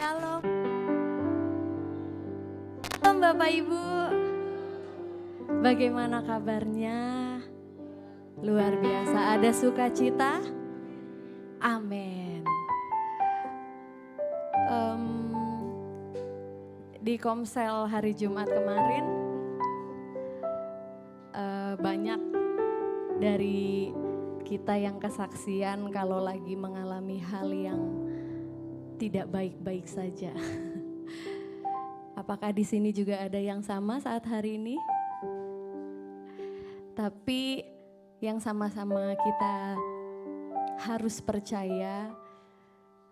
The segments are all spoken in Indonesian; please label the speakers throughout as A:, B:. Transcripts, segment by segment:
A: Shalom. Shalom Bapak Ibu. Bagaimana kabarnya? Luar biasa, ada sukacita? Amin. Di Komsel hari Jumat kemarin, banyak dari kita yang kesaksian kalau lagi mengalami hal yang tidak baik-baik saja. Apakah di sini juga ada yang sama saat hari ini? Tapi yang sama-sama kita harus percaya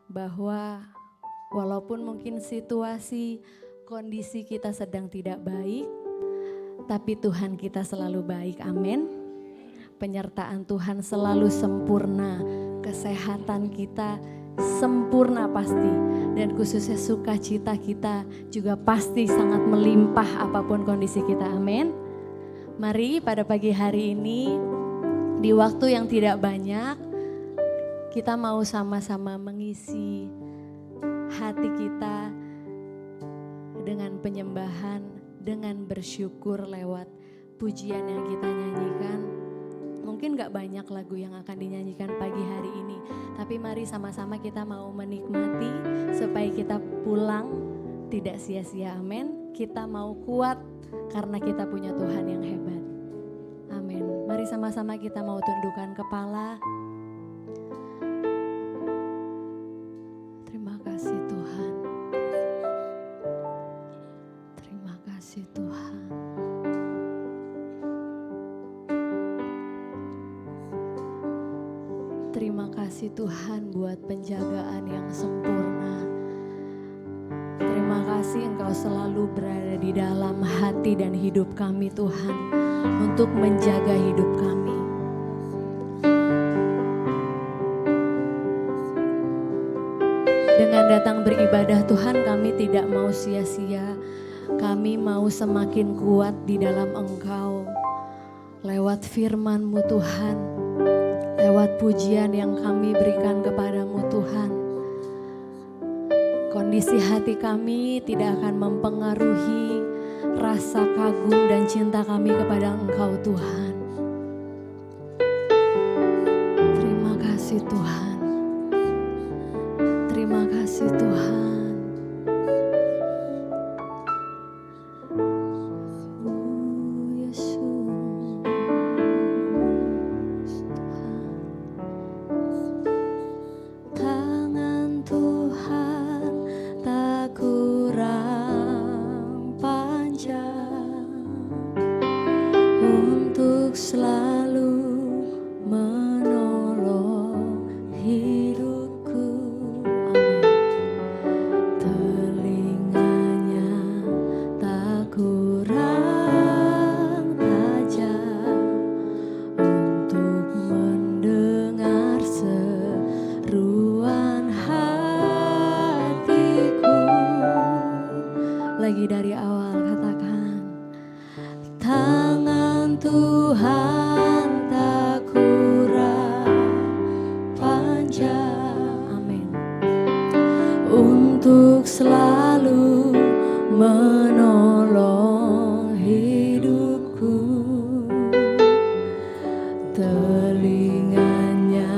A: bahwa walaupun mungkin situasi, kondisi kita sedang tidak baik, tapi Tuhan kita selalu baik, amin. Penyertaan Tuhan selalu sempurna, kesehatan kita sempurna pasti, dan khususnya sukacita kita juga pasti sangat melimpah apapun kondisi kita, amin. Mari pada pagi hari ini di waktu yang tidak banyak kita mau sama-sama mengisi hati kita dengan penyembahan, dengan bersyukur lewat pujian yang kita nyanyikan. Mungkin gak banyak lagu yang akan dinyanyikan pagi hari ini, tapi mari sama-sama kita mau menikmati supaya kita pulang tidak sia-sia, amin. Kita mau kuat karena kita punya Tuhan yang hebat, amin. Mari sama-sama kita mau tundukkan kepala. Terima kasih Tuhan. Terima kasih Tuhan. Terima kasih Tuhan buat penjagaan yang sempurna. Terima kasih Engkau selalu berada di dalam hati dan hidup kami Tuhan, untuk menjaga hidup kami. Dengan datang beribadah Tuhan, kami tidak mau sia-sia. Kami mau semakin kuat di dalam Engkau. Lewat firman-Mu Tuhan, lewat pujian yang kami berikan kepadamu Tuhan. Kondisi hati kami tidak akan mempengaruhi rasa kagum dan cinta kami kepada Engkau Tuhan. Terima kasih Tuhan. Terima kasih Tuhan. Lagi dari awal katakan, tangan Tuhan tak kurang panjang, amin, untuk selalu menolong hidupku. Telinganya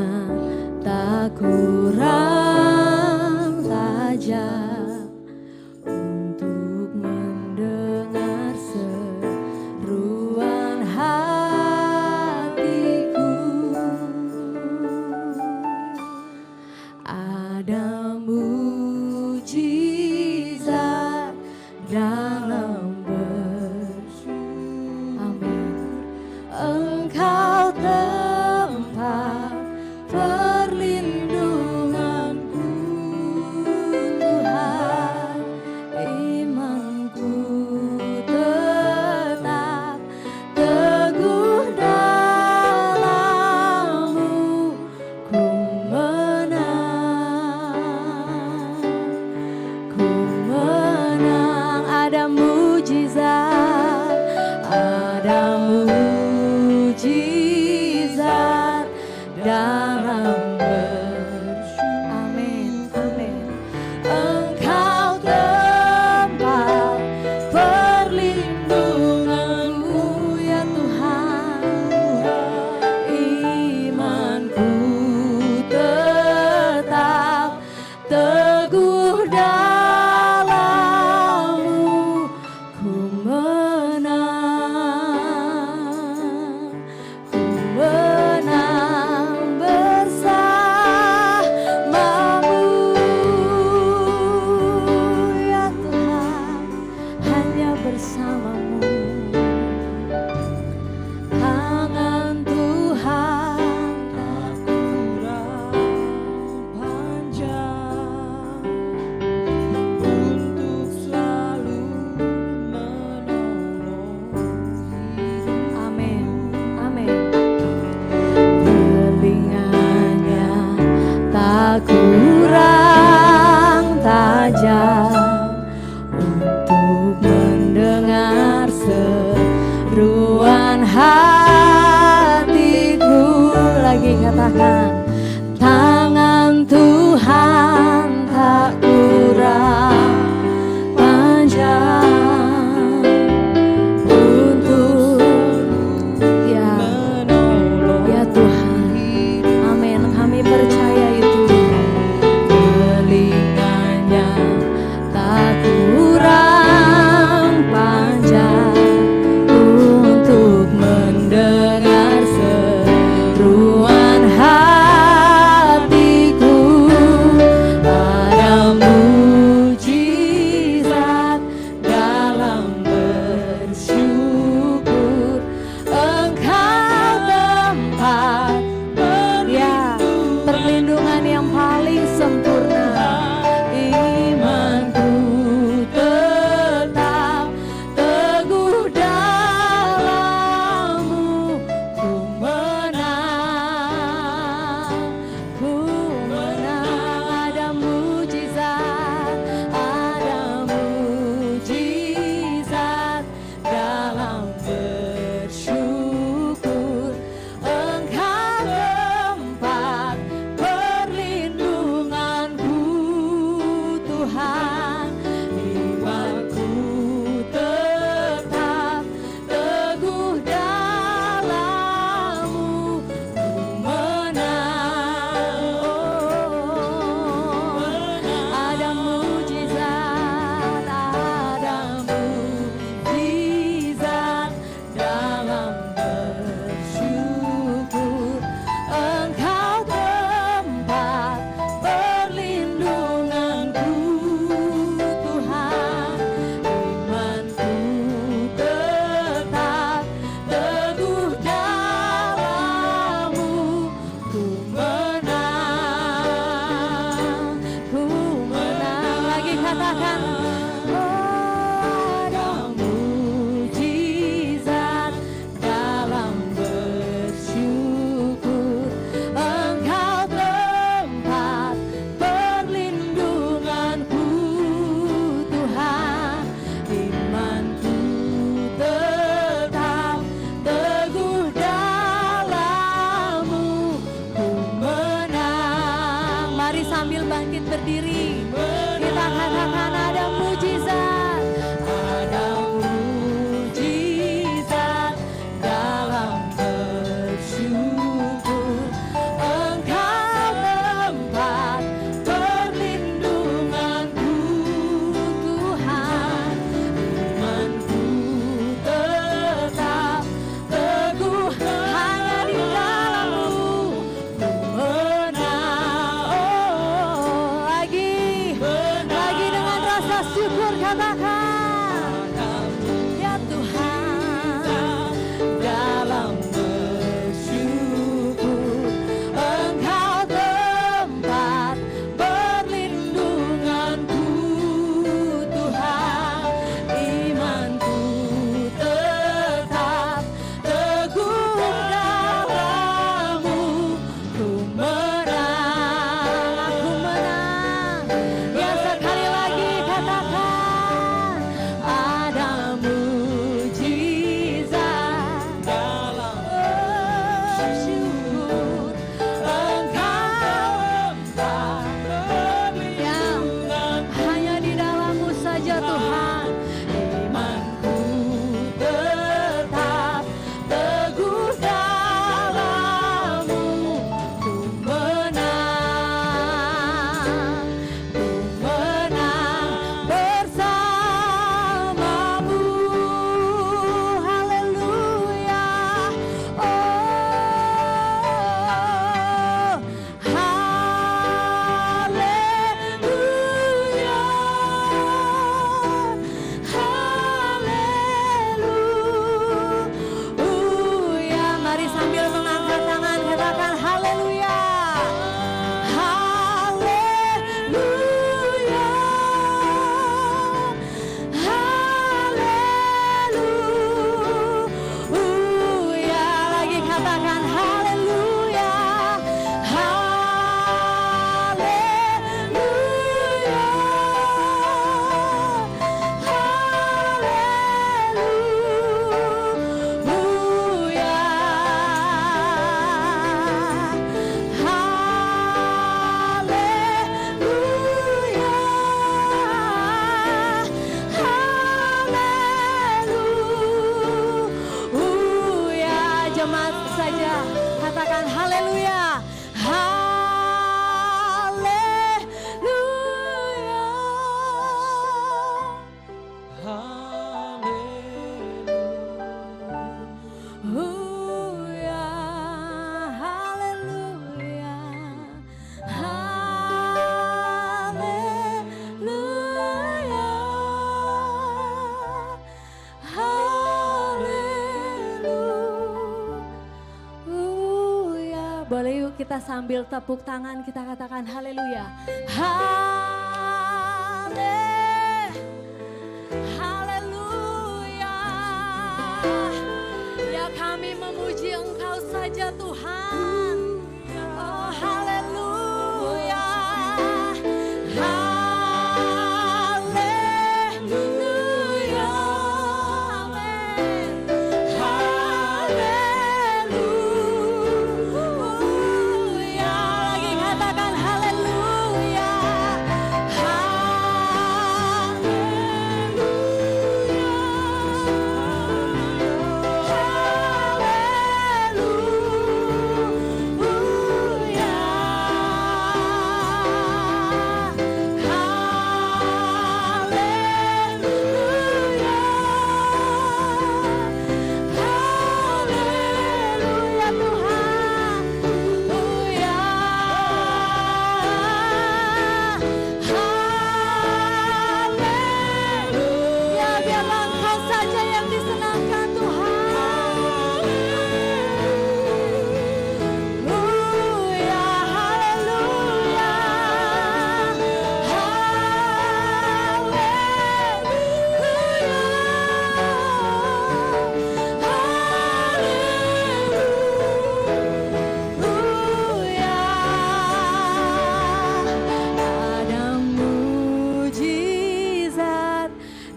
A: tak kurang tajam dalam katakan, tangan Tuhan tak kurang panjang untuk ya Tuhan. Amin, kami percaya itu. Telinganya tak kurang panjang untuk mendengar seruan hatiku. Ada mujizat dalam bersyukur. Engkau tempat perlindungan yang paling sempurna. Imanku tetap teguh dalam-Mu. Ku menang, ku menang. Ada mujizat dalam bersyukur. Engkau tempat perlindunganku, Tuhan. Imanku tetap teguh dalam-Mu. Ku menang, ada mujizat dalam bersyukur. Engkau tempat perlindunganku, Tuhan. Imanku tetap teguh dalam-Mu. Ku menang, ku menang. Lagi katakan, ada mujizat dalam bersyukur. Engkau tempat perlindunganku, Tuhan. Imanku tetap teguh dalam-Mu. Ku menang. Mari sambil bangkit berdiri, kita katakan ada mujizat dalam bersyukur. Engkau tempat perlindunganku, Tuhan. Imanku tetap teguh hanya di dalam-Mu. Ku menang. Lagi dengan rasa syukur katakan, ya Tuhan, dalam bersyukur. Engkau tempat perlindunganku, Tuhan. Imanku tetap teguh dalam-Mu. Ku menang, aku menang. Ya sekali lagi katakan, Boleh yuk kita sambil tepuk tangan kita katakan haleluya. Haleluya. Ya kami memuji Engkau saja Tuhan. Oh haleluya. Haleluya. Amin. Haleluya. Lagi katakan haleluya.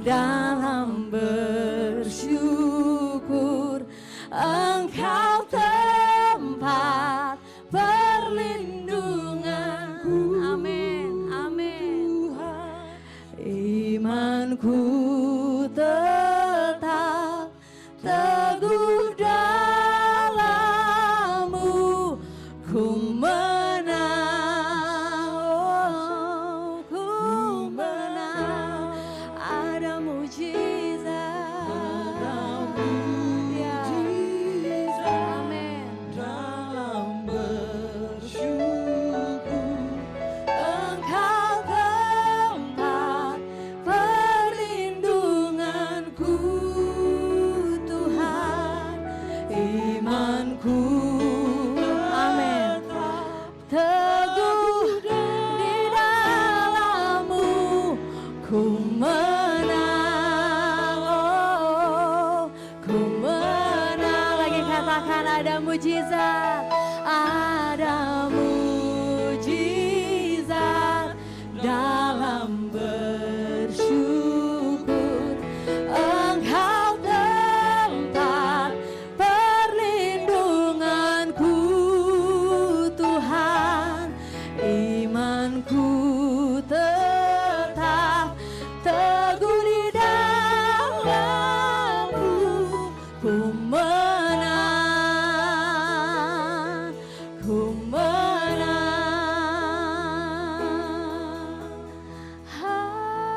A: Dalam bersyukur Engkau tempat perlindunganku. Amin, amin. Imanku tetap teguh dalam-Mu, ku menang, oh, ku menang. Ada mujizat, ya. Amin.
B: Dalam bersyukur
A: Engkau tempat perlindunganku, Tuhan. Imanku, amin, teguh di dalam-Mu, ku menang, oh, ku menang. Lagi katakan ada mujizat, ada mujizat dalam bersyukur. Engkau tempat perlindunganku, Tuhan. Imanku tetap teguh di dalam-Mu, ku menang, ku menang. Haleluya.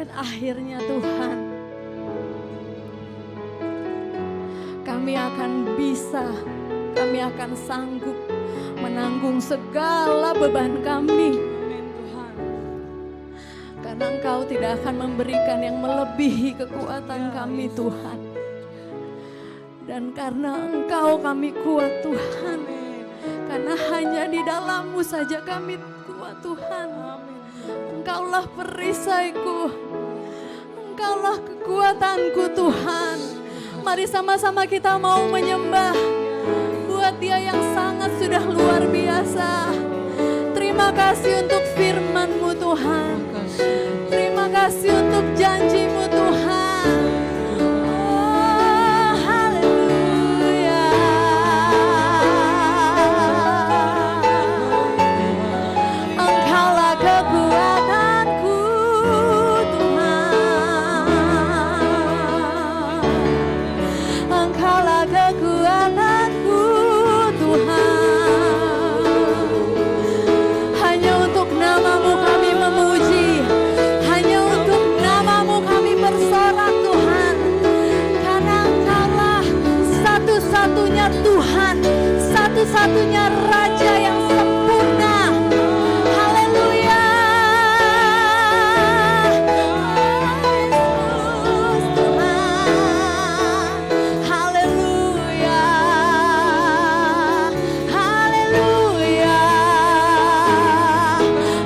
A: Dan akhirnya Tuhan, kami akan bisa, kami akan sanggup menanggung segala beban kami. Karena Engkau tidak akan memberikan yang melebihi kekuatan kami Tuhan. Dan karena Engkau kami kuat Tuhan. Karena hanya di dalam-Mu saja kami kuat Tuhan. Engkaulah perisaiku, Engkaulah kekuatanku Tuhan. Mari sama-sama kita mau menyembah buat Dia yang sangat sudah luar biasa. Terima kasih untuk firman-Mu Tuhan. Terima kasih untuk janji-Mu Tuhan. Oh, haleluya. Engkaulah kekuatanku Tuhan. Engkaulah kekuatanku Tuhan. Hanya untuk nama-Mu kami memuji. Hanya untuk nama-Mu kami bersorak Tuhan. Karena Engkaulah satu-satunya Tuhan, satu-satunya Raja yang sempurna. Haleluya. Yesus Tuhan. Haleluya. Haleluya.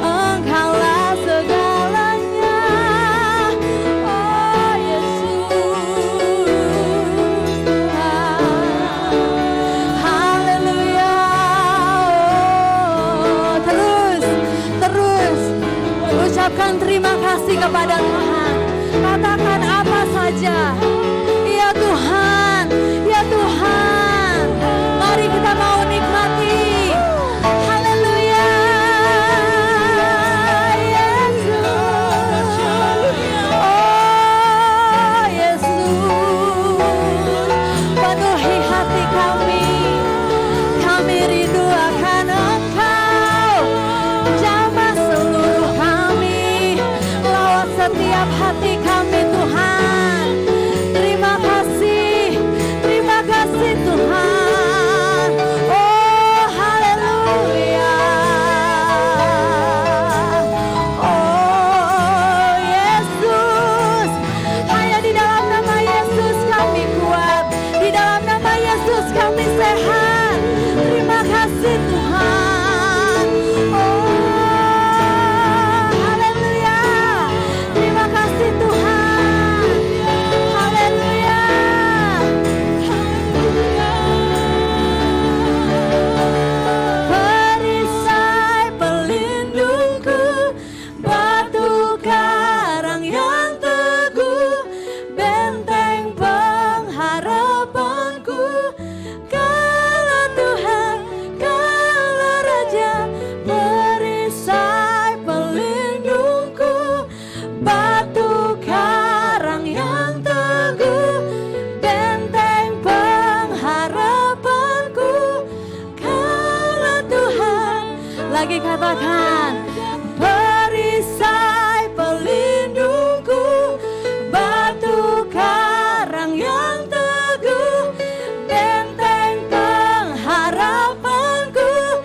A: Engkaulah segalanya. Oh Yesus. Haleluya. Oh, terus ucapkan terima kasih kepada Tuhan. Katakan apa saja. Ya Tuhan, ya Tuhan. Mari kita mau nikmati. Haleluya. Yesus. Oh Yesus. Penuhi hati kami. Kami rindu akan Engkau. Jamah seluruh kami. Lawat setiap hati kami Tuhan. Terima kasih Tuhan. Oh haleluya. Oh Yesus. Hanya di dalam nama Yesus kami kuat. Di dalam nama Yesus kami sehat. Terima kasih Tuhan. Oh haleluya. Terima kasih Tuhan. Haleluya. Perisai pelindungku, batu karang yang teguh, benteng pengharapanku. Kaulah Tuhan, Kaulah Raja. Perisai pelindungku, batu karang yang teguh, benteng pengharapanku. Kaulah Tuhan. Lagi katakan, perisai pelindungku, batu karang yang teguh, benteng pengharapanku.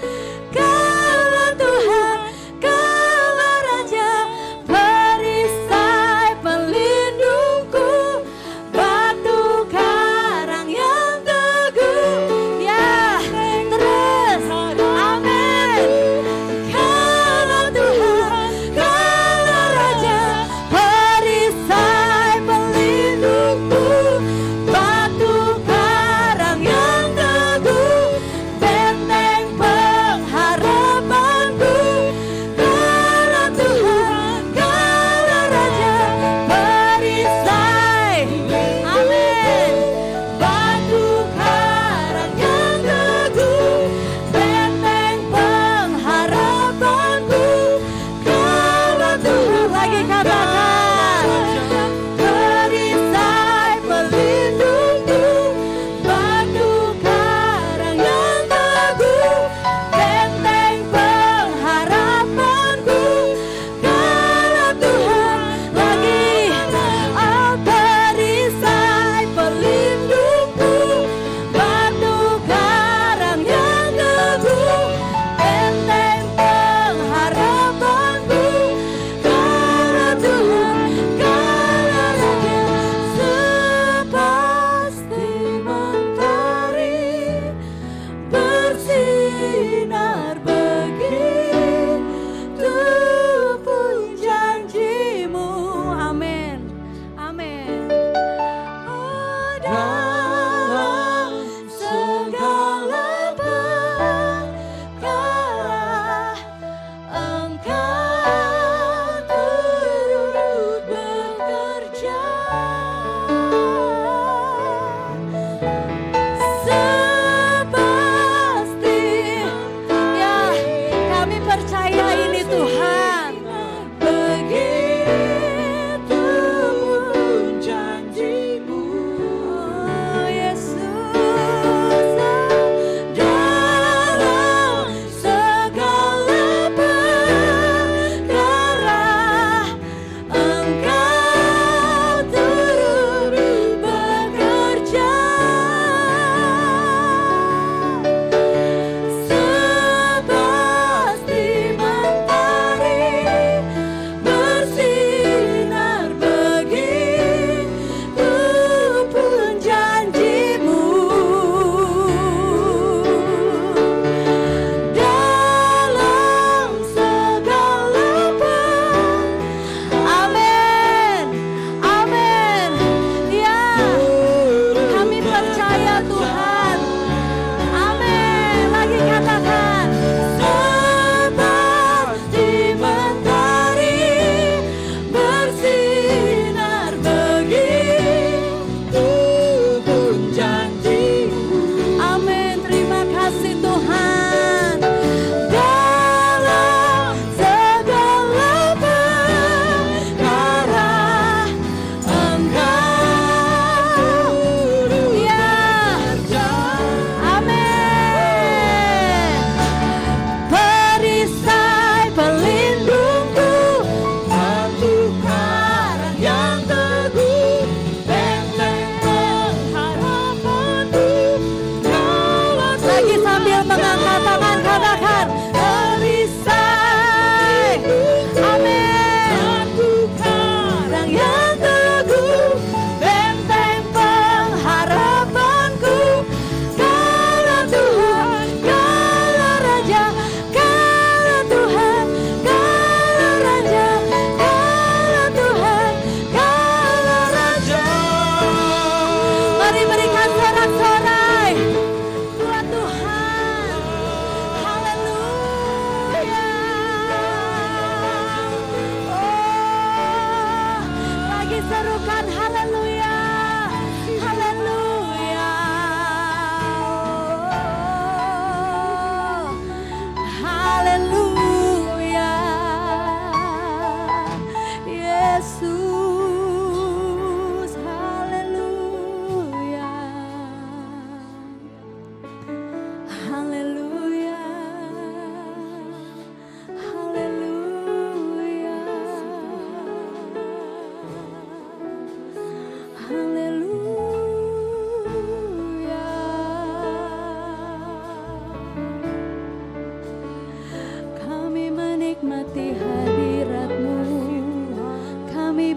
A: Kaulah Tuhan, Kaulah Raja. Perisai pelindungku, batu karang yang teguh. Ya, terus, amin. Kaulah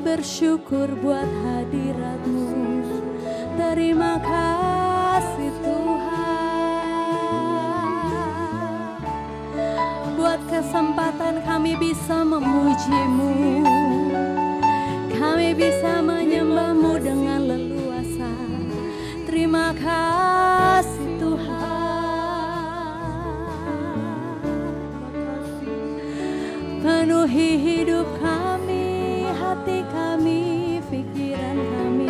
A: bersyukur buat hadirat-Mu. Terima kasih Tuhan, buat kesempatan kami bisa memuji-Mu, kami bisa menyembah-Mu dengan leluasa. Terima kasih Tuhan, penuhi hidup kami, hati kami, pikiran kami.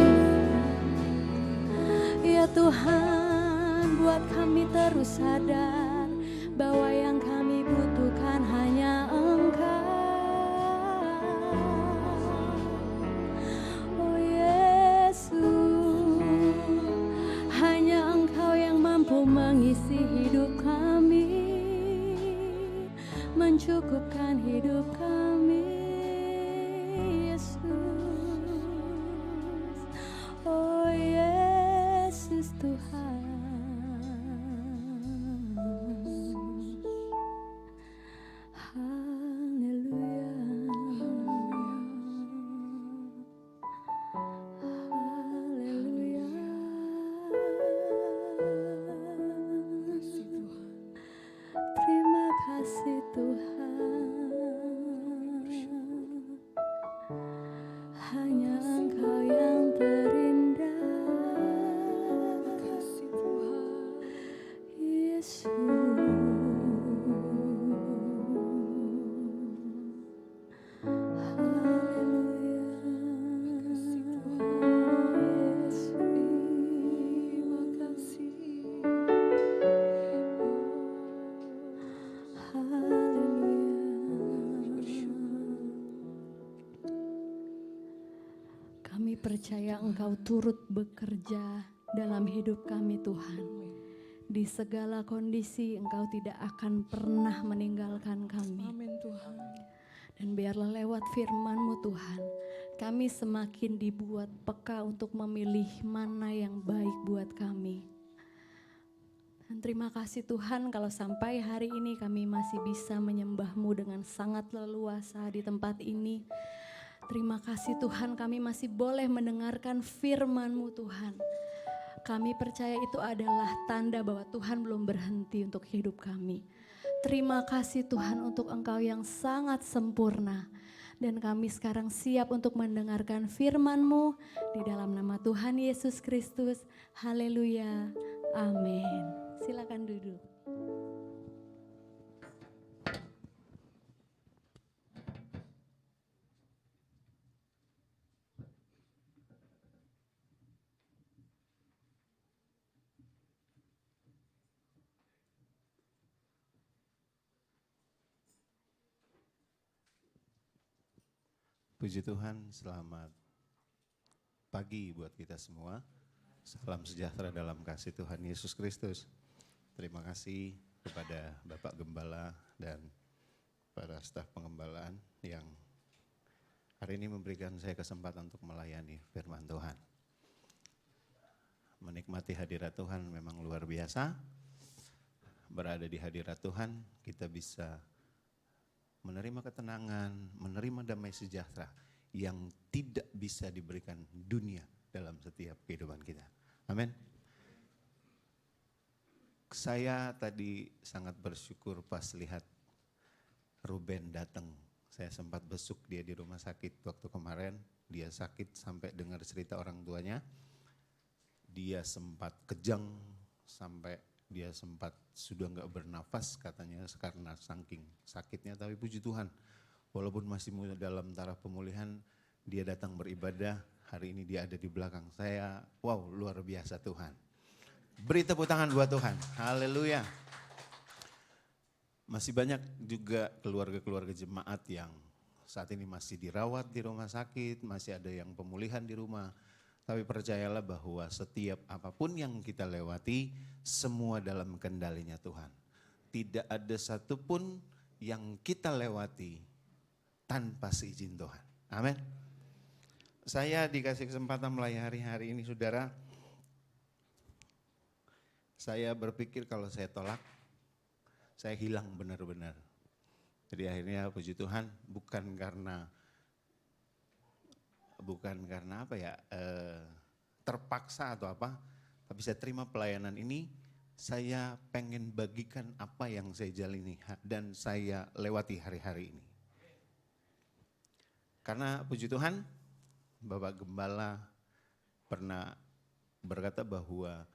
A: Ya Tuhan, buat kami terus sadar bahwa yang kami butuhkan hanya Engkau. Oh Yesus, hanya Engkau yang mampu mengisi hidup kami, mencukupkan hidup kami, Yesus. Oh Yesus Tuhan. Haleluya. Haleluya. Terima kasih Tuhan, hanya Engkau yang terindah. Kasih Tuhan, Yesus. Haleluya. Kasih Tuhan, Yesus. Terima kasih. Kami percaya Engkau turut bekerja dalam hidup kami Tuhan. Di segala kondisi Engkau tidak akan pernah meninggalkan kami.
B: Amin Tuhan.
A: Dan biarlah lewat firman-Mu Tuhan, kami semakin dibuat peka untuk memilih mana yang baik buat kami. Dan terima kasih Tuhan kalau sampai hari ini kami masih bisa menyembah-Mu dengan sangat leluasa di tempat ini. Terima kasih Tuhan, kami masih boleh mendengarkan firman-Mu Tuhan. Kami percaya itu adalah tanda bahwa Tuhan belum berhenti untuk hidup kami. Terima kasih Tuhan untuk Engkau yang sangat sempurna. Dan kami sekarang siap untuk mendengarkan firman-Mu di dalam nama Tuhan Yesus Kristus. Haleluya. Amin. Silakan duduk.
C: Puji Tuhan, selamat pagi buat kita semua. Salam sejahtera dalam kasih Tuhan Yesus Kristus. Terima kasih kepada Bapak Gembala dan para staf pengembalaan yang hari ini memberikan saya kesempatan untuk melayani firman Tuhan. Menikmati hadirat Tuhan memang luar biasa. Berada di hadirat Tuhan kita bisa menerima ketenangan, menerima damai sejahtera yang tidak bisa diberikan dunia dalam setiap kehidupan kita. Amin. Saya tadi sangat bersyukur pas lihat Ruben datang. Saya sempat besuk dia di rumah sakit waktu kemarin. Dia sakit sampai dengar cerita orang tuanya. Dia sempat kejang sampai dia sempat sudah nggak bernafas katanya karena saking sakitnya. Tapi puji Tuhan, walaupun masih dalam taraf pemulihan, dia datang beribadah. Hari ini dia ada di belakang saya. Wow, luar biasa Tuhan. Beri tepuk tangan buat Tuhan. Haleluya. Masih banyak juga keluarga-keluarga jemaat yang saat ini masih dirawat di rumah sakit, masih ada yang pemulihan di rumah. Tapi percayalah bahwa setiap apapun yang kita lewati, semua dalam kendalinya Tuhan. Tidak ada satupun yang kita lewati tanpa seizin Tuhan. Amin. Saya dikasih kesempatan melayani hari ini saudara. Saya berpikir kalau saya tolak, saya hilang benar-benar. Jadi akhirnya puji Tuhan bukan karena karena apa ya, terpaksa atau apa, tapi saya terima pelayanan ini, saya pengen bagikan apa yang saya jalani dan saya lewati hari-hari ini. Karena puji Tuhan, Bapak Gembala pernah berkata bahwa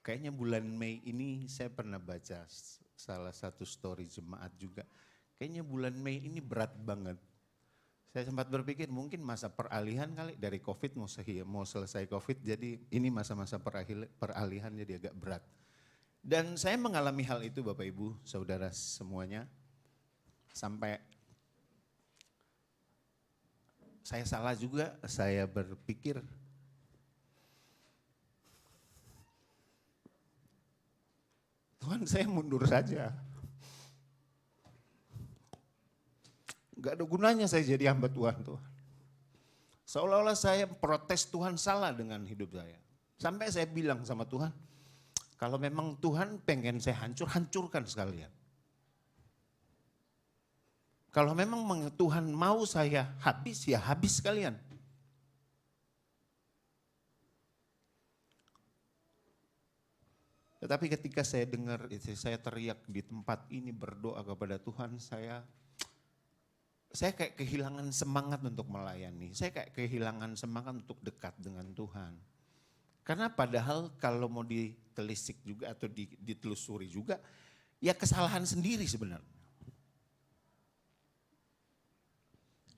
C: kayaknya bulan Mei ini saya pernah baca salah satu story jemaat juga. Kayaknya bulan Mei ini berat banget. Saya sempat berpikir mungkin masa peralihan kali dari COVID mau selesai COVID, jadi ini masa-masa peralihan jadi agak berat. Dan saya mengalami hal itu Bapak Ibu, Saudara semuanya, sampai saya salah juga, saya berpikir Tuhan saya mundur saja. Gak ada gunanya saya jadi hamba Tuhan. Seolah-olah saya protes Tuhan salah dengan hidup saya. Sampai saya bilang sama Tuhan, kalau memang Tuhan pengen saya hancur, hancurkan sekalian. Kalau memang Tuhan mau saya habis, ya habis sekalian. Tetapi ketika saya dengar, saya teriak di tempat ini berdoa kepada Tuhan, saya kayak kehilangan semangat untuk melayani. Saya kayak kehilangan semangat untuk dekat dengan Tuhan. Karena padahal kalau mau ditelisik juga atau ditelusuri juga, ya kesalahan sendiri sebenarnya.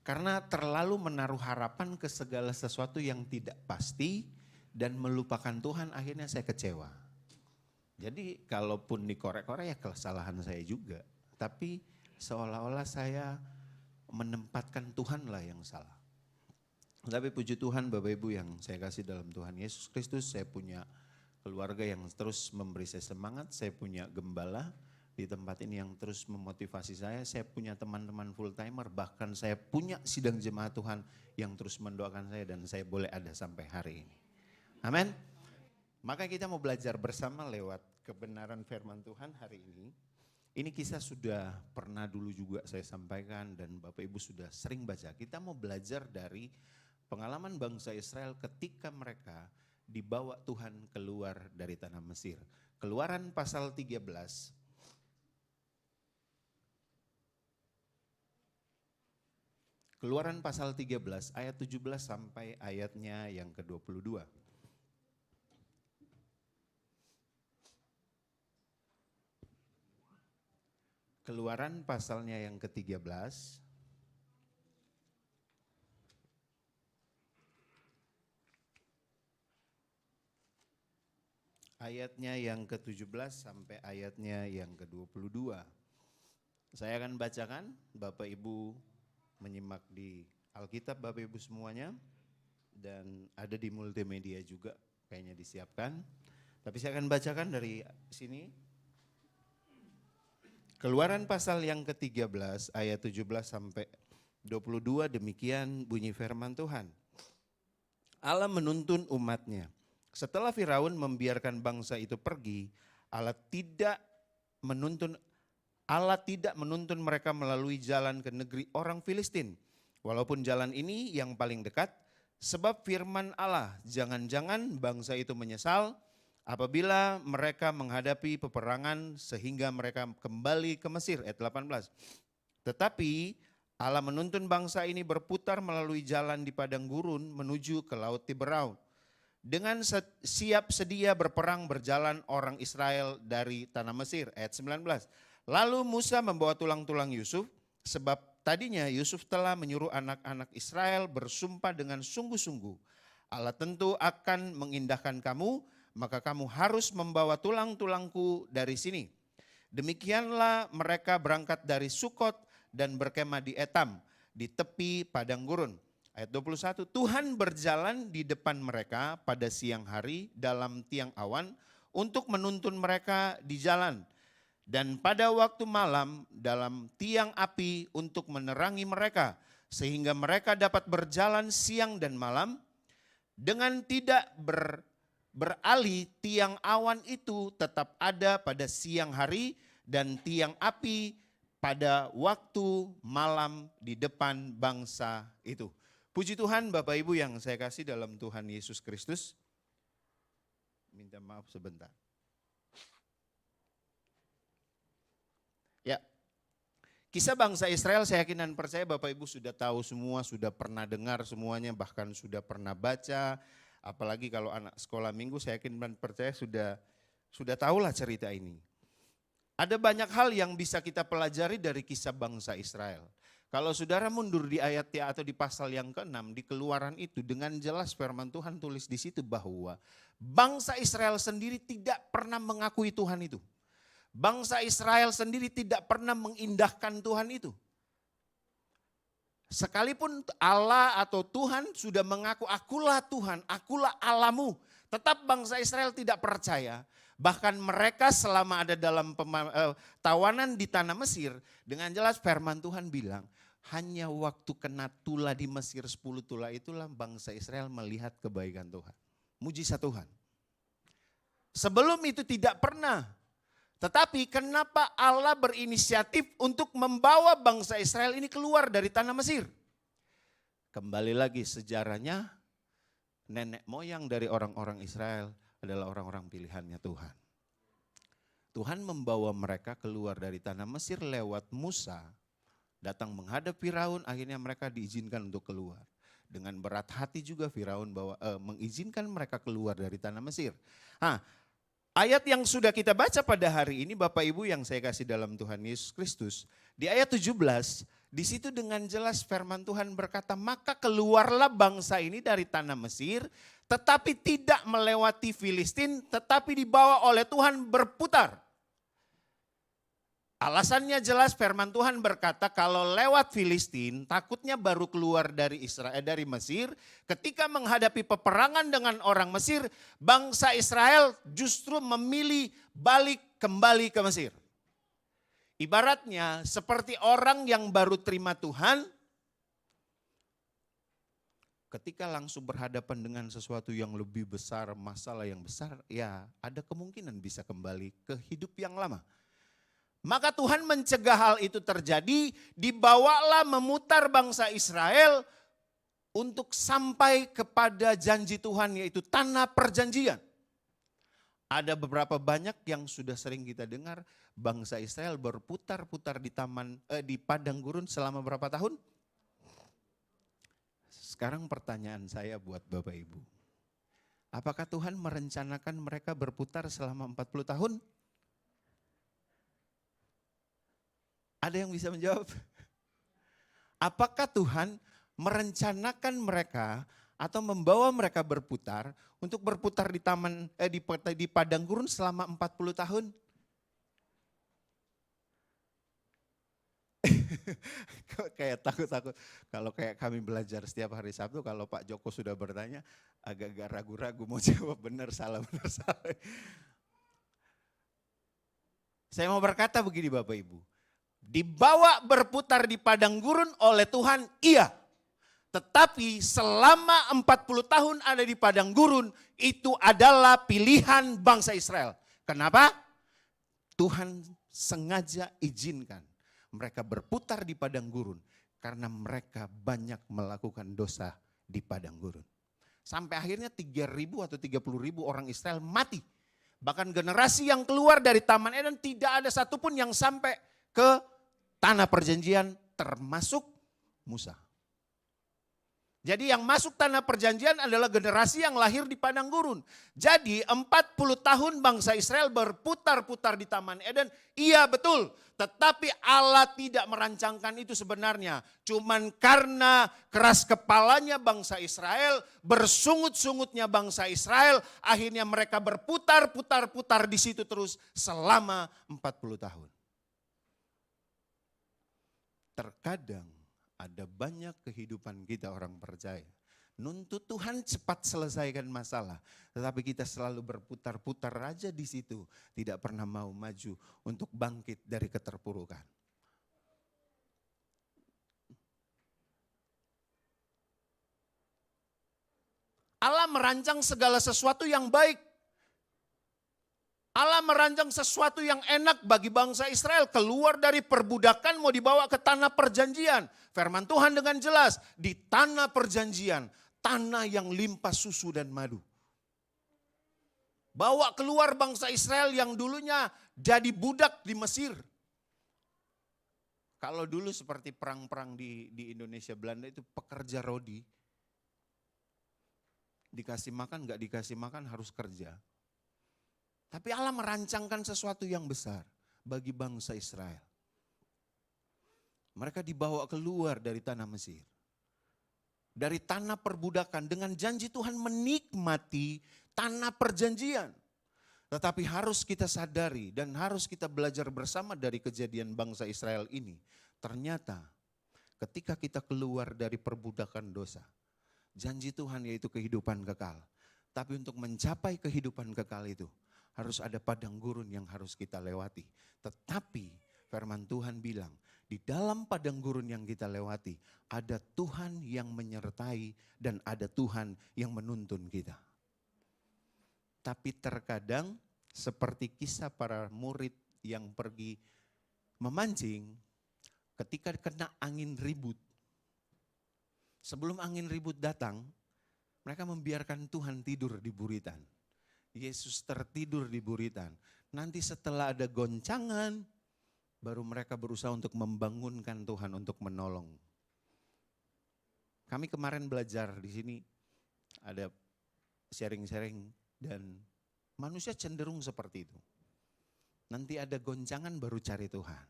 C: Karena terlalu menaruh harapan ke segala sesuatu yang tidak pasti dan melupakan Tuhan, akhirnya saya kecewa. Jadi kalaupun dikorek-korek ya kesalahan saya juga. Tapi seolah-olah saya menempatkan Tuhan lah yang salah. Tapi puji Tuhan Bapak Ibu yang saya kasih dalam Tuhan Yesus Kristus, saya punya keluarga yang terus memberi saya semangat, saya punya gembala di tempat ini yang terus memotivasi saya punya teman-teman full timer, bahkan saya punya sidang jemaat Tuhan yang terus mendoakan saya dan saya boleh ada sampai hari ini. Amin. Maka kita mau belajar bersama lewat kebenaran firman Tuhan hari ini. Ini kisah sudah pernah dulu juga saya sampaikan dan Bapak Ibu sudah sering baca. Kita mau belajar dari pengalaman bangsa Israel ketika mereka dibawa Tuhan keluar dari tanah Mesir. Keluaran pasal 13. Keluaran pasal 13 ayat 17 sampai ayatnya yang ke-22. Keluaran pasalnya yang ke-13 ayatnya yang ke-17 sampai ayatnya yang ke-22. Saya akan bacakan, Bapak Ibu menyimak di Alkitab Bapak Ibu semuanya, dan ada di multimedia juga kayaknya disiapkan. Tapi saya akan bacakan dari sini. Keluaran pasal yang ke-13 ayat 17 sampai 22, demikian bunyi firman Tuhan. Allah menuntun umatnya. Setelah Firaun membiarkan bangsa itu pergi, Allah tidak menuntun mereka melalui jalan ke negeri orang Filistin. Walaupun jalan ini yang paling dekat, sebab firman Allah, jangan-jangan bangsa itu menyesal apabila mereka menghadapi peperangan sehingga mereka kembali ke Mesir. Ayat 18. Tetapi Allah menuntun bangsa ini berputar melalui jalan di padang gurun menuju ke laut Tiberau. Dengan siap sedia berperang berjalan orang Israel dari tanah Mesir. Ayat 19. Lalu Musa membawa tulang-tulang Yusuf, sebab tadinya Yusuf telah menyuruh anak-anak Israel bersumpah dengan sungguh-sungguh, Allah tentu akan mengindahkan kamu, maka kamu harus membawa tulang-tulangku dari sini. Demikianlah mereka berangkat dari Sukot dan berkemah di Etam, di tepi padang gurun. Ayat 21, Tuhan berjalan di depan mereka pada siang hari dalam tiang awan untuk menuntun mereka di jalan. Dan pada waktu malam dalam tiang api untuk menerangi mereka, sehingga mereka dapat berjalan siang dan malam. Dengan tidak beralih, tiang awan itu tetap ada pada siang hari dan tiang api pada waktu malam di depan bangsa itu. Puji Tuhan Bapak Ibu yang saya kasih dalam Tuhan Yesus Kristus. Minta maaf sebentar. Ya, kisah bangsa Israel saya yakin dan percaya Bapak Ibu sudah tahu semua, sudah pernah dengar semuanya, bahkan sudah pernah baca. Apalagi kalau anak sekolah minggu saya yakin dan percaya sudah tahulah cerita ini. Ada banyak hal yang bisa kita pelajari dari kisah bangsa Israel. Kalau saudara mundur di ayat atau di pasal yang ke-6 di Keluaran itu dengan jelas firman Tuhan tulis di situ bahwa bangsa Israel sendiri tidak pernah mengakui Tuhan itu. Bangsa Israel sendiri tidak pernah mengindahkan Tuhan itu. Sekalipun Allah atau Tuhan sudah mengaku akulah Tuhan, akulah Allahmu. Tetap bangsa Israel tidak percaya. Bahkan mereka selama ada dalam tawanan di tanah Mesir, dengan jelas firman Tuhan bilang, hanya waktu kena tula di Mesir 10 tula itulah bangsa Israel melihat kebaikan Tuhan. Mujizat Tuhan. Sebelum itu tidak pernah. Tetapi kenapa Allah berinisiatif untuk membawa bangsa Israel ini keluar dari tanah Mesir? Kembali lagi sejarahnya, nenek moyang dari orang-orang Israel adalah orang-orang pilihannya Tuhan. Tuhan membawa mereka keluar dari tanah Mesir lewat Musa, datang menghadap Firaun, akhirnya mereka diizinkan untuk keluar. Dengan berat hati juga Firaun mengizinkan mereka keluar dari tanah Mesir. Ayat yang sudah kita baca pada hari ini Bapak Ibu yang saya kasih dalam Tuhan Yesus Kristus. Di ayat 17, di situ dengan jelas firman Tuhan berkata, maka keluarlah bangsa ini dari tanah Mesir, tetapi tidak melewati Filistin, tetapi dibawa oleh Tuhan berputar. Alasannya jelas firman Tuhan berkata kalau lewat Filistin takutnya baru keluar dari dari Mesir, ketika menghadapi peperangan dengan orang Mesir, bangsa Israel justru memilih balik kembali ke Mesir. Ibaratnya seperti orang yang baru terima Tuhan, ketika langsung berhadapan dengan sesuatu yang lebih besar, masalah yang besar, ya ada kemungkinan bisa kembali ke hidup yang lama. Maka Tuhan mencegah hal itu terjadi, dibawalah memutar bangsa Israel untuk sampai kepada janji Tuhan yaitu tanah perjanjian. Ada beberapa banyak yang sudah sering kita dengar bangsa Israel berputar-putar di padang gurun selama berapa tahun? Sekarang pertanyaan saya buat Bapak Ibu. Apakah Tuhan merencanakan mereka berputar selama 40 tahun? Ada yang bisa menjawab? Apakah Tuhan merencanakan mereka atau membawa mereka berputar untuk berputar di padang gurun selama 40 tahun? Kayak takut-takut. Kalau kayak kami belajar setiap hari Sabtu, kalau Pak Joko sudah bertanya, agak-agak ragu-ragu mau jawab benar salah. Saya mau berkata begini Bapak Ibu. Dibawa berputar di padang gurun oleh Tuhan, iya. Tetapi selama 40 tahun ada di padang gurun, itu adalah pilihan bangsa Israel. Kenapa? Tuhan sengaja izinkan mereka berputar di padang gurun. Karena mereka banyak melakukan dosa di padang gurun. Sampai akhirnya 3.000 atau 30.000 orang Israel mati. Bahkan generasi yang keluar dari Taman Eden tidak ada satupun yang sampai ke tanah perjanjian termasuk Musa. Jadi yang masuk tanah perjanjian adalah generasi yang lahir di padang gurun. Jadi 40 tahun bangsa Israel berputar-putar di Taman Eden. Iya betul, tetapi Allah tidak merancangkan itu sebenarnya. Cuman karena keras kepalanya bangsa Israel, bersungut-sungutnya bangsa Israel, akhirnya mereka berputar-putar-putar di situ terus selama 40 tahun. Terkadang ada banyak kehidupan kita orang percaya. Nuntut Tuhan cepat selesaikan masalah. Tetapi kita selalu berputar-putar aja di situ. Tidak pernah mau maju untuk bangkit dari keterpurukan. Allah merancang segala sesuatu yang baik. Allah merancang sesuatu yang enak bagi bangsa Israel. Keluar dari perbudakan mau dibawa ke tanah perjanjian. Firman Tuhan dengan jelas, di tanah perjanjian, tanah yang limpah susu dan madu. Bawa keluar bangsa Israel yang dulunya jadi budak di Mesir. Kalau dulu seperti perang-perang di Indonesia Belanda itu pekerja rodi. Dikasih makan, gak dikasih makan harus kerja. Tapi Allah merancangkan sesuatu yang besar bagi bangsa Israel. Mereka dibawa keluar dari tanah Mesir. Dari tanah perbudakan dengan janji Tuhan menikmati tanah perjanjian. Tetapi harus kita sadari dan harus kita belajar bersama dari kejadian bangsa Israel ini. Ternyata ketika kita keluar dari perbudakan dosa, janji Tuhan yaitu kehidupan kekal. Tapi untuk mencapai kehidupan kekal itu, harus ada padang gurun yang harus kita lewati. Tetapi firman Tuhan bilang, di dalam padang gurun yang kita lewati, ada Tuhan yang menyertai dan ada Tuhan yang menuntun kita. Tapi terkadang seperti kisah para murid yang pergi memancing, ketika kena angin ribut, sebelum angin ribut datang, mereka membiarkan Tuhan tidur di buritan. Yesus tertidur di buritan. Nanti setelah ada goncangan, baru mereka berusaha untuk membangunkan Tuhan untuk menolong. Kami kemarin belajar di sini, ada sharing-sharing dan manusia cenderung seperti itu. Nanti ada goncangan baru cari Tuhan.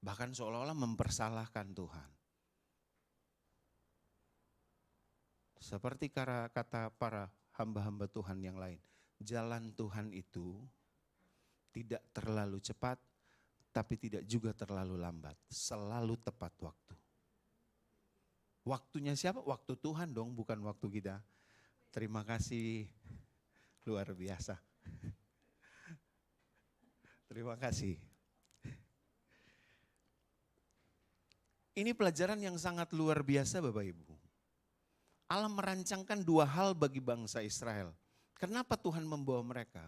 C: Bahkan seolah-olah mempersalahkan Tuhan. Seperti kata para hamba-hamba Tuhan yang lain. Jalan Tuhan itu tidak terlalu cepat, tapi tidak juga terlalu lambat. Selalu tepat waktu. Waktunya siapa? Waktu Tuhan dong, bukan waktu kita. Terima kasih, luar biasa. Terima kasih. Ini pelajaran yang sangat luar biasa Bapak Ibu. Allah merancangkan dua hal bagi bangsa Israel. Kenapa Tuhan membawa mereka?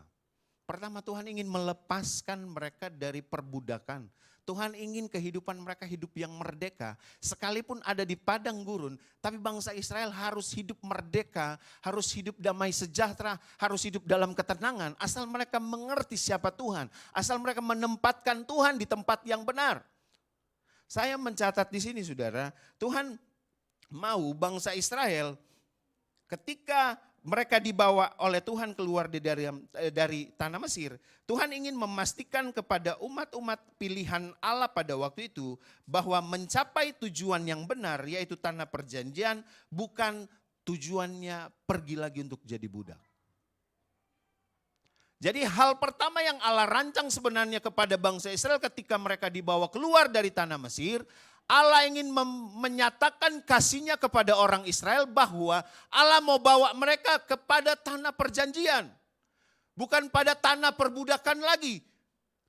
C: Pertama, Tuhan ingin melepaskan mereka dari perbudakan. Tuhan ingin kehidupan mereka hidup yang merdeka. Sekalipun ada di padang gurun, tapi bangsa Israel harus hidup merdeka, harus hidup damai sejahtera, harus hidup dalam ketenangan. Asal mereka mengerti siapa Tuhan, asal mereka menempatkan Tuhan di tempat yang benar. Saya mencatat di sini saudara, Tuhan mau bangsa Israel ketika mereka dibawa oleh Tuhan keluar dari tanah Mesir, Tuhan ingin memastikan kepada umat-umat pilihan Allah pada waktu itu bahwa mencapai tujuan yang benar yaitu tanah perjanjian bukan tujuannya pergi lagi untuk jadi budak. Jadi hal pertama yang Allah rancang sebenarnya kepada bangsa Israel ketika mereka dibawa keluar dari tanah Mesir, Allah ingin menyatakan kasihnya kepada orang Israel bahwa Allah mau bawa mereka kepada tanah perjanjian. Bukan pada tanah perbudakan lagi.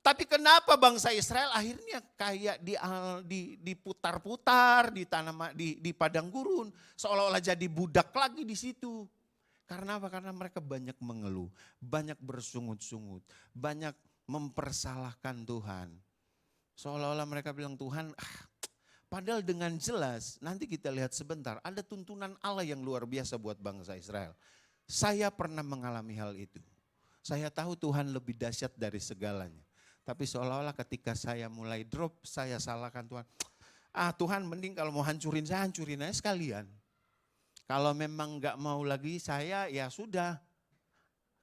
C: Tapi kenapa bangsa Israel akhirnya kayak diputar-putar di padang gurun. Seolah-olah jadi budak lagi di situ. Karena apa? Karena mereka banyak mengeluh, banyak bersungut-sungut, banyak mempersalahkan Tuhan. Seolah-olah mereka bilang Tuhan, padahal dengan jelas, nanti kita lihat sebentar, ada tuntunan Allah yang luar biasa buat bangsa Israel. Saya pernah mengalami hal itu. Saya tahu Tuhan lebih dahsyat dari segalanya. Tapi seolah-olah ketika saya mulai drop, saya salahkan Tuhan. Tuhan mending kalau mau hancurin saya, hancurin aja sekalian. Kalau memang gak mau lagi saya, ya sudah.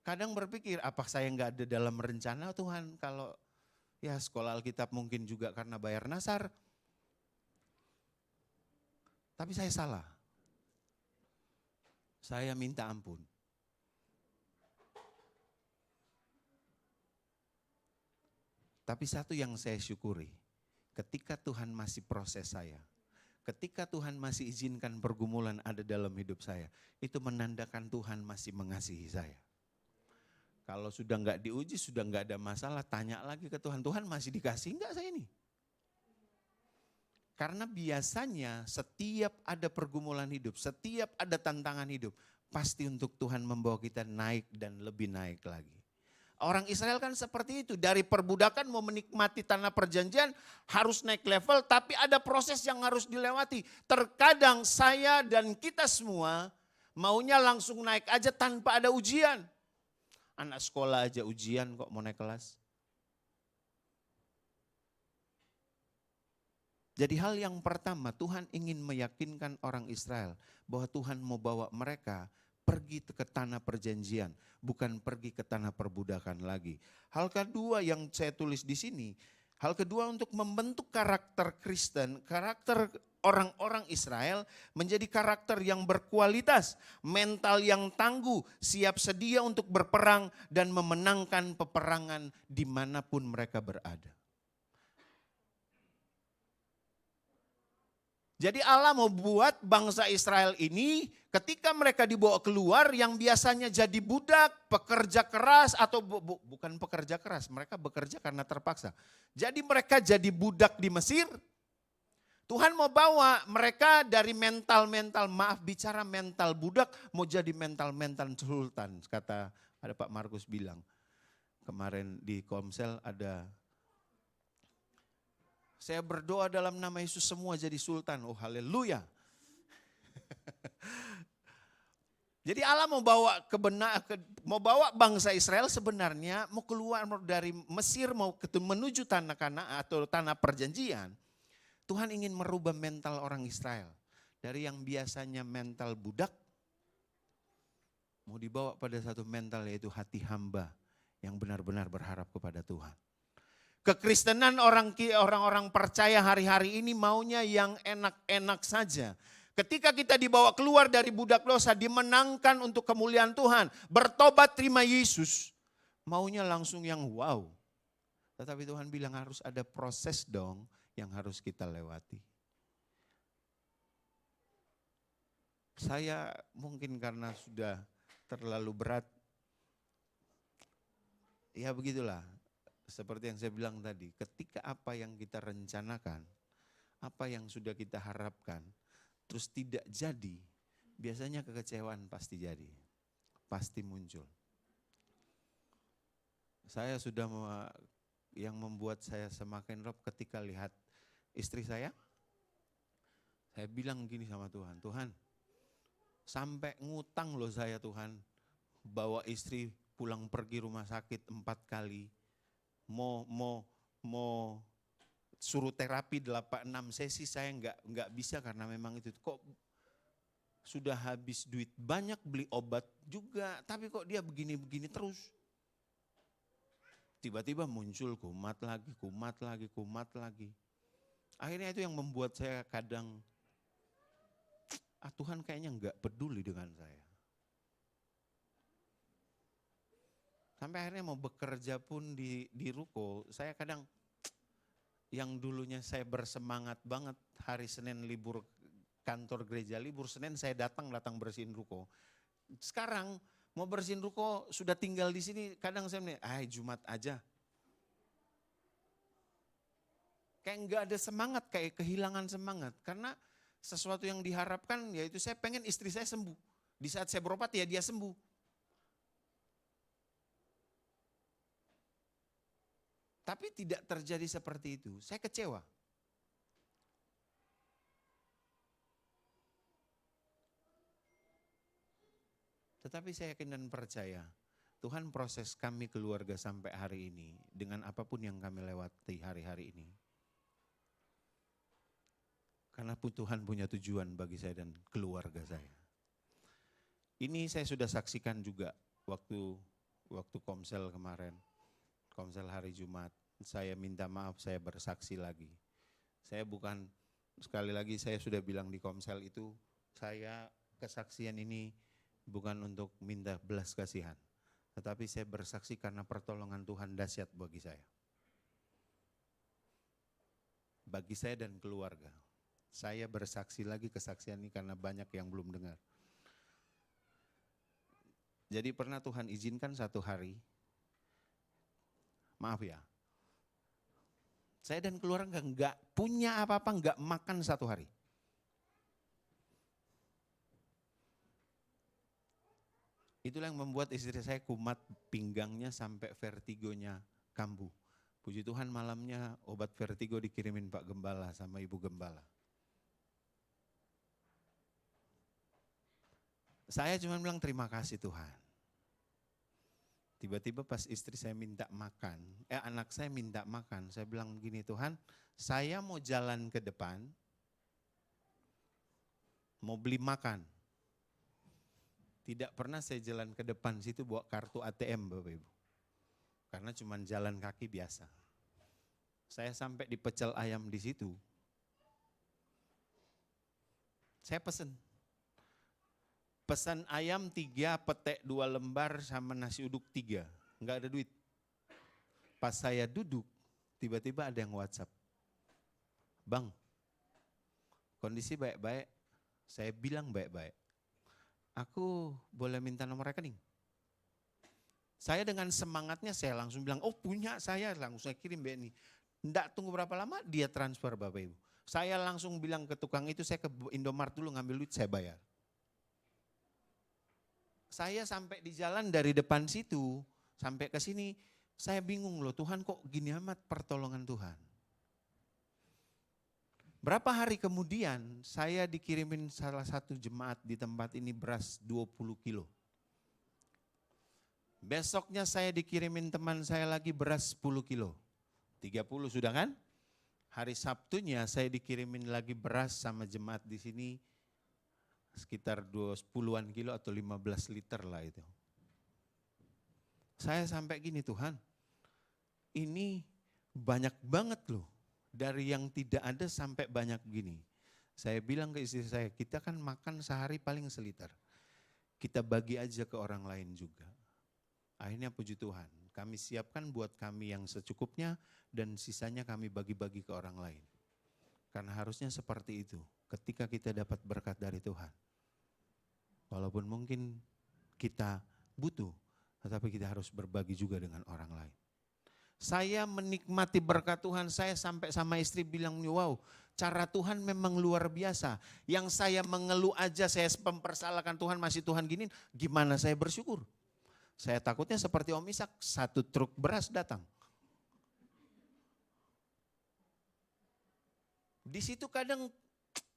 C: Kadang berpikir, apa saya gak ada dalam rencana Tuhan kalau ya sekolah Alkitab mungkin juga karena bayar nasar. Tapi saya salah. Saya minta ampun. Tapi satu yang saya syukuri, ketika Tuhan masih proses saya, ketika Tuhan masih izinkan pergumulan ada dalam hidup saya, itu menandakan Tuhan masih mengasihi saya. Kalau sudah enggak diuji, sudah enggak ada masalah, tanya lagi ke Tuhan, Tuhan masih dikasih enggak saya ini? Karena biasanya setiap ada pergumulan hidup, setiap ada tantangan hidup, pasti untuk Tuhan membawa kita naik dan lebih naik lagi. Orang Israel kan seperti itu. Dari perbudakan mau menikmati tanah perjanjian harus naik level. Tapi ada proses yang harus dilewati. Terkadang saya dan kita semua maunya langsung naik aja tanpa ada ujian. Anak sekolah aja ujian kok mau naik kelas. Jadi hal yang pertama Tuhan ingin meyakinkan orang Israel bahwa Tuhan mau bawa mereka pergi ke tanah perjanjian, bukan pergi ke tanah perbudakan lagi. Hal kedua yang saya tulis di sini, hal kedua untuk membentuk karakter Kristen, karakter orang-orang Israel menjadi karakter yang berkualitas, mental yang tangguh, siap sedia untuk berperang dan memenangkan peperangan dimanapun mereka berada. Jadi Allah mau buat bangsa Israel ini ketika mereka dibawa keluar yang biasanya jadi budak, pekerja keras atau bukan pekerja keras, mereka bekerja karena terpaksa. Jadi mereka jadi budak di Mesir. Tuhan mau bawa mereka dari mental-mental, maaf bicara mental budak, mau jadi mental-mental sultan. Kata ada Pak Markus bilang, kemarin di Komsel ada, saya berdoa dalam nama Yesus semua jadi sultan. Oh haleluya. Jadi Allah mau bawa bangsa Israel sebenarnya mau keluar dari Mesir mau menuju tanah Kanaan atau tanah perjanjian. Tuhan ingin merubah mental orang Israel dari yang biasanya mental budak mau dibawa pada satu mental yaitu hati hamba yang benar-benar berharap kepada Tuhan. Kekristenan orang-orang percaya hari-hari ini maunya yang enak-enak saja. Ketika kita dibawa keluar dari budak dosa, dimenangkan untuk kemuliaan Tuhan, bertobat terima Yesus, maunya langsung yang wow. Tetapi Tuhan bilang harus ada proses dong yang harus kita lewati. Saya mungkin karena sudah terlalu berat, ya begitulah. Seperti yang saya bilang tadi, ketika apa yang kita rencanakan, apa yang sudah kita harapkan, terus tidak jadi, biasanya kekecewaan pasti jadi, pasti muncul. Saya sudah yang membuat saya semakin drop ketika lihat istri saya bilang gini sama Tuhan, Tuhan sampai ngutang loh saya Tuhan, bawa istri pulang pergi rumah sakit 4 kali. Mau suruh terapi 8-6 sesi saya nggak bisa karena memang itu kok sudah habis duit banyak beli obat juga tapi kok dia begini-begini terus. Tiba-tiba muncul kumat lagi. Akhirnya itu yang membuat saya kadang Tuhan kayaknya nggak peduli dengan saya. Sampai akhirnya mau bekerja pun di ruko, saya kadang yang dulunya saya bersemangat banget hari Senin libur kantor gereja libur, Senin saya datang bersihin ruko. Sekarang mau bersihin ruko sudah tinggal di sini, kadang saya bilang, Jumat aja. Kayak nggak ada semangat, kayak kehilangan semangat. Karena sesuatu yang diharapkan yaitu saya pengen istri saya sembuh. Di saat saya berobat ya dia sembuh. Tapi tidak terjadi seperti itu, saya kecewa. Tetapi saya yakin dan percaya, Tuhan proses kami keluarga sampai hari ini, dengan apapun yang kami lewati hari-hari ini. Karena Tuhan punya tujuan bagi saya dan keluarga saya. Ini saya sudah saksikan juga waktu Komsel kemarin. Komsel hari Jumat, saya minta maaf, saya bersaksi lagi. Saya bukan, sekali lagi saya sudah bilang di Komsel itu, saya kesaksian ini bukan untuk minta belas kasihan. Tetapi saya bersaksi karena pertolongan Tuhan dahsyat bagi saya. Bagi saya dan keluarga. Saya bersaksi lagi kesaksian ini karena banyak yang belum dengar. Jadi pernah Tuhan izinkan satu hari, maaf ya, saya dan keluarga enggak punya apa-apa, enggak makan satu hari. Itulah yang membuat istri saya kumat pinggangnya sampai vertigonya kambuh. Puji Tuhan malamnya obat vertigo dikirimin Pak Gembala sama Ibu Gembala. Saya cuma bilang terima kasih Tuhan. Tiba-tiba pas istri saya minta makan, anak saya minta makan, saya bilang begini, Tuhan, saya mau jalan ke depan, mau beli makan. Tidak pernah saya jalan ke depan situ bawa kartu ATM Bapak Ibu. Karena cuma jalan kaki biasa. Saya sampai di pecel ayam di situ. Saya pesan ayam 3, petek 2 lembar sama nasi uduk 3. Enggak ada duit. Pas saya duduk, tiba-tiba ada yang WhatsApp. Bang, kondisi baik-baik. Saya bilang baik-baik. Aku boleh minta nomor rekening? Saya dengan semangatnya saya langsung bilang, oh punya saya, langsung saya kirim BNI. Enggak tunggu berapa lama, dia transfer Bapak Ibu. Saya langsung bilang ke tukang itu, saya ke Indomaret dulu ngambil duit, saya bayar. Saya sampai di jalan dari depan situ, sampai ke sini, saya bingung loh, Tuhan kok gini amat pertolongan Tuhan. Berapa hari kemudian saya dikirimin salah satu jemaat di tempat ini beras 20 kilo. Besoknya saya dikirimin teman saya lagi beras 10 kilo. 30 sudah kan? Hari Sabtunya saya dikirimin lagi beras sama jemaat di sini sekitar 10-an kilo atau 15 liter lah itu. Saya sampai gini, Tuhan, ini banyak banget loh. Dari yang tidak ada sampai banyak begini. Saya bilang ke istri saya, kita kan makan sehari paling seliter. Kita bagi aja ke orang lain juga. Akhirnya puji Tuhan, kami siapkan buat kami yang secukupnya dan sisanya kami bagi-bagi ke orang lain. Karena harusnya seperti itu, ketika kita dapat berkat dari Tuhan. Walaupun mungkin kita butuh, tetapi kita harus berbagi juga dengan orang lain. Saya menikmati berkat Tuhan, saya sampai sama istri bilang, wow, cara Tuhan memang luar biasa. Yang saya mengeluh aja, saya mempersalahkan Tuhan, masih Tuhan gini, gimana saya bersyukur? Saya takutnya seperti Om Ishak, 1 truk beras datang. Di situ kadang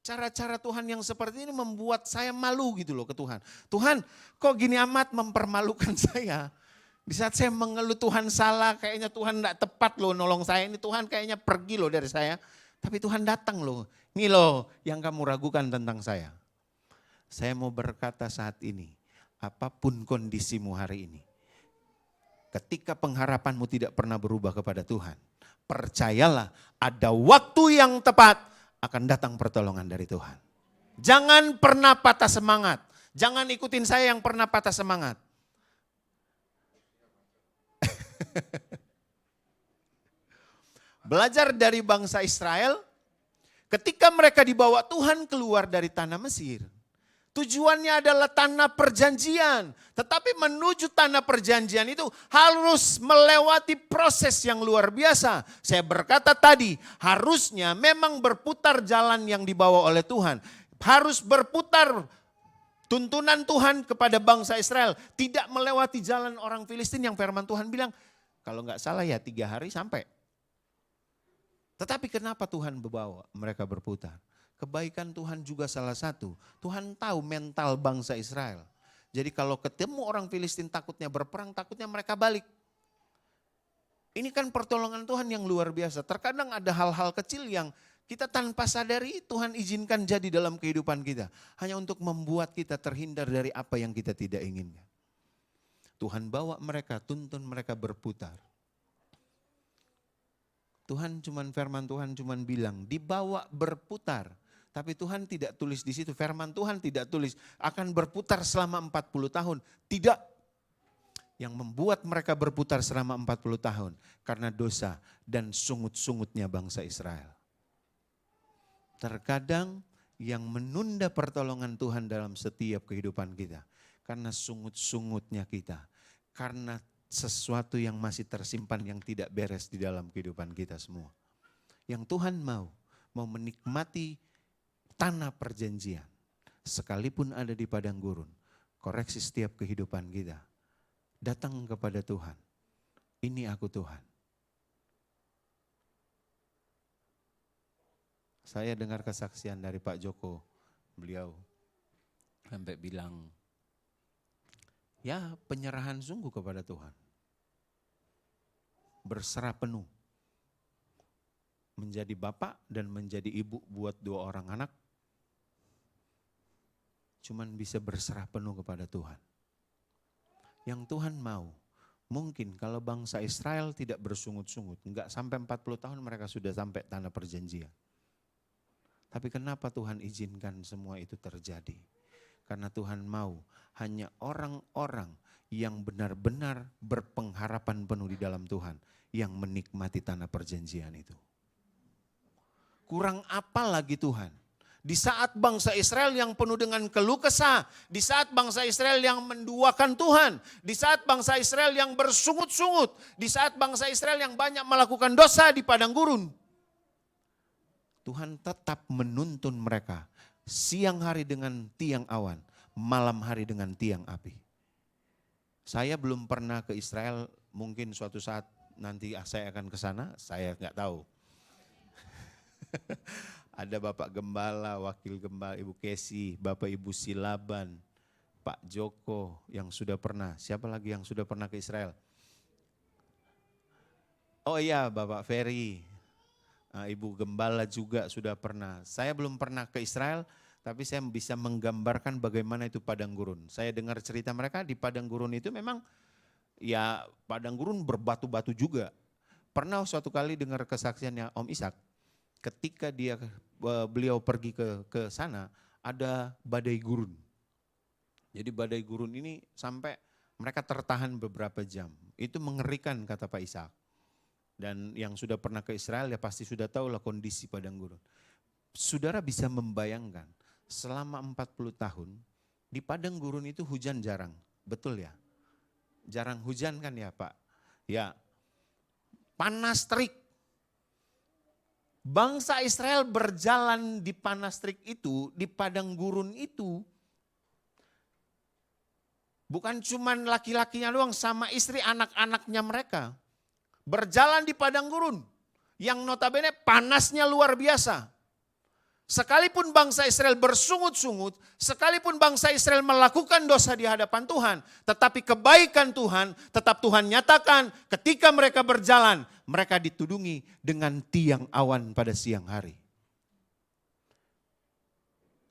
C: cara-cara Tuhan yang seperti ini membuat saya malu gitu loh ke Tuhan. Tuhan kok gini amat mempermalukan saya. Di saat saya mengeluh Tuhan salah, kayaknya Tuhan enggak tepat loh nolong saya. Ini Tuhan kayaknya pergi loh dari saya. Tapi Tuhan datang loh. Ini loh yang kamu ragukan tentang saya. Saya mau berkata saat ini, apapun kondisimu hari ini. Ketika pengharapanmu tidak pernah berubah kepada Tuhan. Percayalah ada waktu yang tepat akan datang pertolongan dari Tuhan. Jangan pernah patah semangat. Jangan ikutin saya yang pernah patah semangat. Belajar dari bangsa Israel, ketika mereka dibawa Tuhan keluar dari tanah Mesir, tujuannya adalah tanah perjanjian. Tetapi menuju tanah perjanjian itu harus melewati proses yang luar biasa. Saya berkata tadi, harusnya memang berputar jalan yang dibawa oleh Tuhan. Harus berputar tuntunan Tuhan kepada bangsa Israel. Tidak melewati jalan orang Filistin yang firman Tuhan bilang, kalau nggak salah ya 3 hari sampai. Tetapi kenapa Tuhan membawa mereka berputar? Kebaikan Tuhan juga salah satu. Tuhan tahu mental bangsa Israel. Jadi kalau ketemu orang Filistin takutnya berperang, takutnya mereka balik. Ini kan pertolongan Tuhan yang luar biasa. Terkadang ada hal-hal kecil yang kita tanpa sadari Tuhan izinkan jadi dalam kehidupan kita. Hanya untuk membuat kita terhindar dari apa yang kita tidak inginkan. Tuhan bawa mereka, tuntun mereka berputar. Firman Tuhan cuman bilang, dibawa berputar. Tapi Tuhan tidak tulis di situ, firman Tuhan tidak tulis akan berputar selama 40 tahun. Tidak. Yang membuat mereka berputar selama 40 tahun karena dosa dan sungut-sungutnya bangsa Israel. Terkadang yang menunda pertolongan Tuhan dalam setiap kehidupan kita karena sungut-sungutnya kita. Karena sesuatu yang masih tersimpan yang tidak beres di dalam kehidupan kita semua. Yang Tuhan mau menikmati tanah perjanjian. Sekalipun ada di padang gurun, koreksi setiap kehidupan kita. Datang kepada Tuhan. Ini aku Tuhan. Saya dengar kesaksian dari Pak Joko. Beliau sampai bilang, ya penyerahan sungguh kepada Tuhan. Berserah penuh. Menjadi bapak dan menjadi ibu buat 2 orang anak. Cuman bisa berserah penuh kepada Tuhan. Yang Tuhan mau. Mungkin kalau bangsa Israel tidak bersungut-sungut, enggak sampai 40 tahun mereka sudah sampai tanah perjanjian. Tapi kenapa Tuhan izinkan semua itu terjadi? Karena Tuhan mau hanya orang-orang yang benar-benar berpengharapan penuh di dalam Tuhan yang menikmati tanah perjanjian itu. Kurang apa lagi Tuhan? Di saat bangsa Israel yang penuh dengan keluh kesah, di saat bangsa Israel yang menduakan Tuhan, di saat bangsa Israel yang bersungut-sungut, di saat bangsa Israel yang banyak melakukan dosa di padang gurun, Tuhan tetap menuntun mereka siang hari dengan tiang awan, malam hari dengan tiang api. Saya belum pernah ke Israel, mungkin suatu saat nanti saya akan ke sana, saya nggak tahu. Ada Bapak Gembala, Wakil Gembala, Ibu Kesi, Bapak Ibu Silaban, Pak Joko yang sudah pernah. Siapa lagi yang sudah pernah ke Israel? Oh iya, Bapak Ferry. Ibu Gembala juga sudah pernah. Saya belum pernah ke Israel, tapi saya bisa menggambarkan bagaimana itu padang gurun. Saya dengar cerita mereka di padang gurun itu memang ya padang gurun berbatu-batu juga. Pernah suatu kali dengar kesaksiannya Om Ishak, ketika beliau pergi ke sana ada badai gurun. Jadi badai gurun ini sampai mereka tertahan beberapa jam. Itu mengerikan kata Pak Ishak. Dan yang sudah pernah ke Israel ya pasti sudah tahu lah kondisi padang gurun. Saudara bisa membayangkan selama 40 tahun di padang gurun itu hujan jarang. Betul ya? Jarang hujan kan ya Pak? Ya, panas terik. Bangsa Israel berjalan di panas terik itu, di padang gurun itu. Bukan cuma laki-lakinya doang, sama istri anak-anaknya mereka. Berjalan di padang gurun yang notabene panasnya luar biasa. Sekalipun bangsa Israel bersungut-sungut, sekalipun bangsa Israel melakukan dosa di hadapan Tuhan, tetapi kebaikan Tuhan tetap Tuhan nyatakan ketika mereka berjalan, mereka ditudungi dengan tiang awan pada siang hari.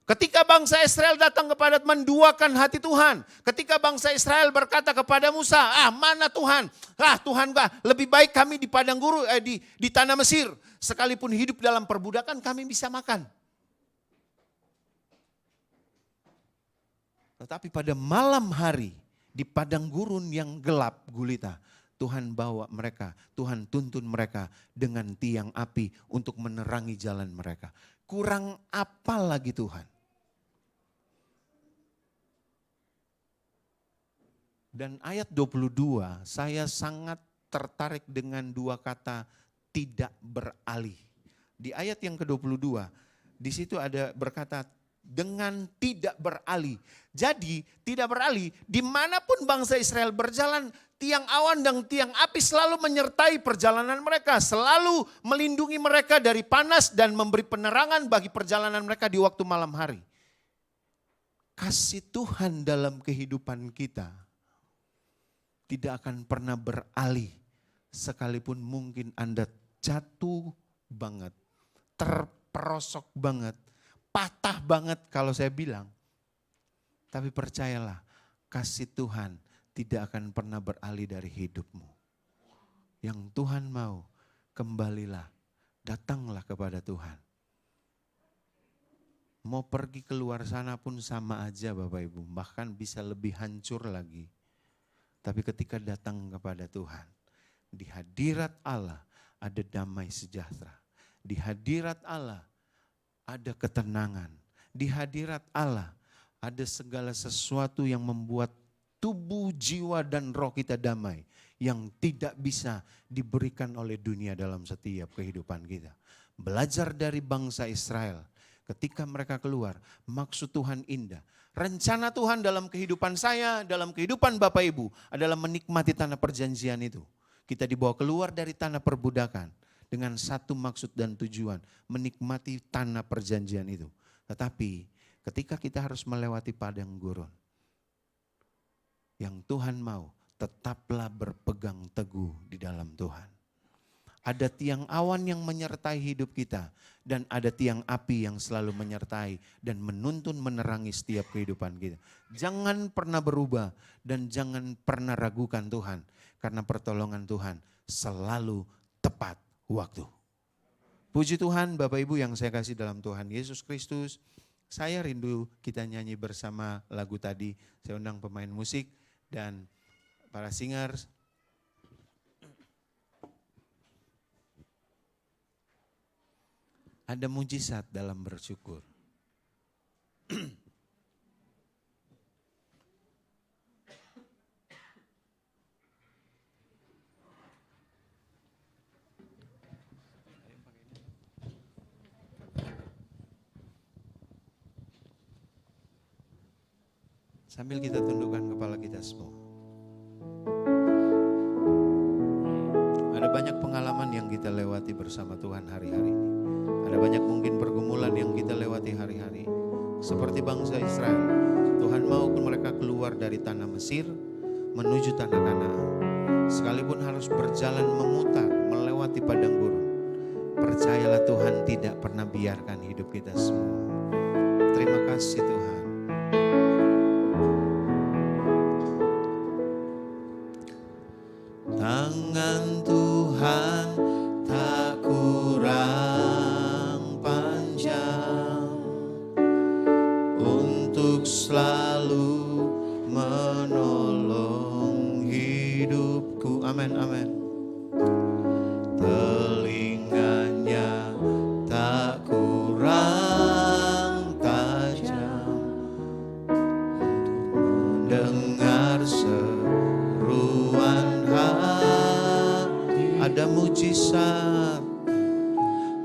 C: Ketika bangsa Israel datang kepada menduakan hati Tuhan. Ketika bangsa Israel berkata kepada Musa, mana Tuhan? Tuhan lebih baik kami di padang gurun, di tanah Mesir. Sekalipun hidup dalam perbudakan kami bisa makan. Tetapi pada malam hari di padang gurun yang gelap gulita, Tuhan bawa mereka, Tuhan tuntun mereka dengan tiang api untuk menerangi jalan mereka. Kurang apa lagi Tuhan? Dan ayat 22 saya sangat tertarik dengan 2 kata tidak beralih. Di ayat yang ke-22 di situ ada berkata dengan tidak beralih. Jadi tidak beralih dimanapun bangsa Israel berjalan, tiang awan dan tiang api selalu menyertai perjalanan mereka. Selalu melindungi mereka dari panas dan memberi penerangan bagi perjalanan mereka di waktu malam hari. Kasih Tuhan dalam kehidupan kita tidak akan pernah beralih sekalipun mungkin Anda jatuh banget, terperosok banget, patah banget kalau saya bilang. Tapi percayalah, kasih Tuhan tidak akan pernah beralih dari hidupmu. Yang Tuhan mau, kembalilah, datanglah kepada Tuhan. Mau pergi keluar sana pun sama aja Bapak Ibu, bahkan bisa lebih hancur lagi. Tapi ketika datang kepada Tuhan, di hadirat Allah ada damai sejahtera. Di hadirat Allah ada ketenangan. Di hadirat Allah ada segala sesuatu yang membuat tubuh, jiwa, dan roh kita damai. Yang tidak bisa diberikan oleh dunia dalam setiap kehidupan kita. Belajar dari bangsa Israel. Ketika mereka keluar, maksud Tuhan indah. Rencana Tuhan dalam kehidupan saya, dalam kehidupan Bapak Ibu adalah menikmati tanah perjanjian itu. Kita dibawa keluar dari tanah perbudakan dengan satu maksud dan tujuan, menikmati tanah perjanjian itu. Tetapi ketika kita harus melewati padang gurun, yang Tuhan mau, tetaplah berpegang teguh di dalam Tuhan. Ada tiang awan yang menyertai hidup kita dan ada tiang api yang selalu menyertai dan menuntun menerangi setiap kehidupan kita. Jangan pernah berubah dan jangan pernah ragukan Tuhan karena pertolongan Tuhan selalu tepat waktu. Puji Tuhan Bapak Ibu yang saya kasih dalam Tuhan Yesus Kristus. Saya rindu kita nyanyi bersama lagu tadi. Saya undang pemain musik dan para singers. Ada mujizat dalam bersyukur. Sambil kita tundukkan kepala kita semua. Ada banyak pengalaman yang kita lewati bersama Tuhan hari-hari ini. Ada banyak mungkin pergumulan yang kita lewati hari-hari. Seperti bangsa Israel, Tuhan mau mereka keluar dari tanah Mesir menuju tanah Kanaan. Sekalipun harus berjalan memutar, melewati padang gurun. Percayalah Tuhan tidak pernah biarkan hidup kita semua. Terima kasih Tuhan. Tangan Tuhan tak kurang panjang untuk selalu menolong hidupku. Amin, amin. Telinganya tak kurang tajam untuk mendengar seruan hati. Ada mujizat,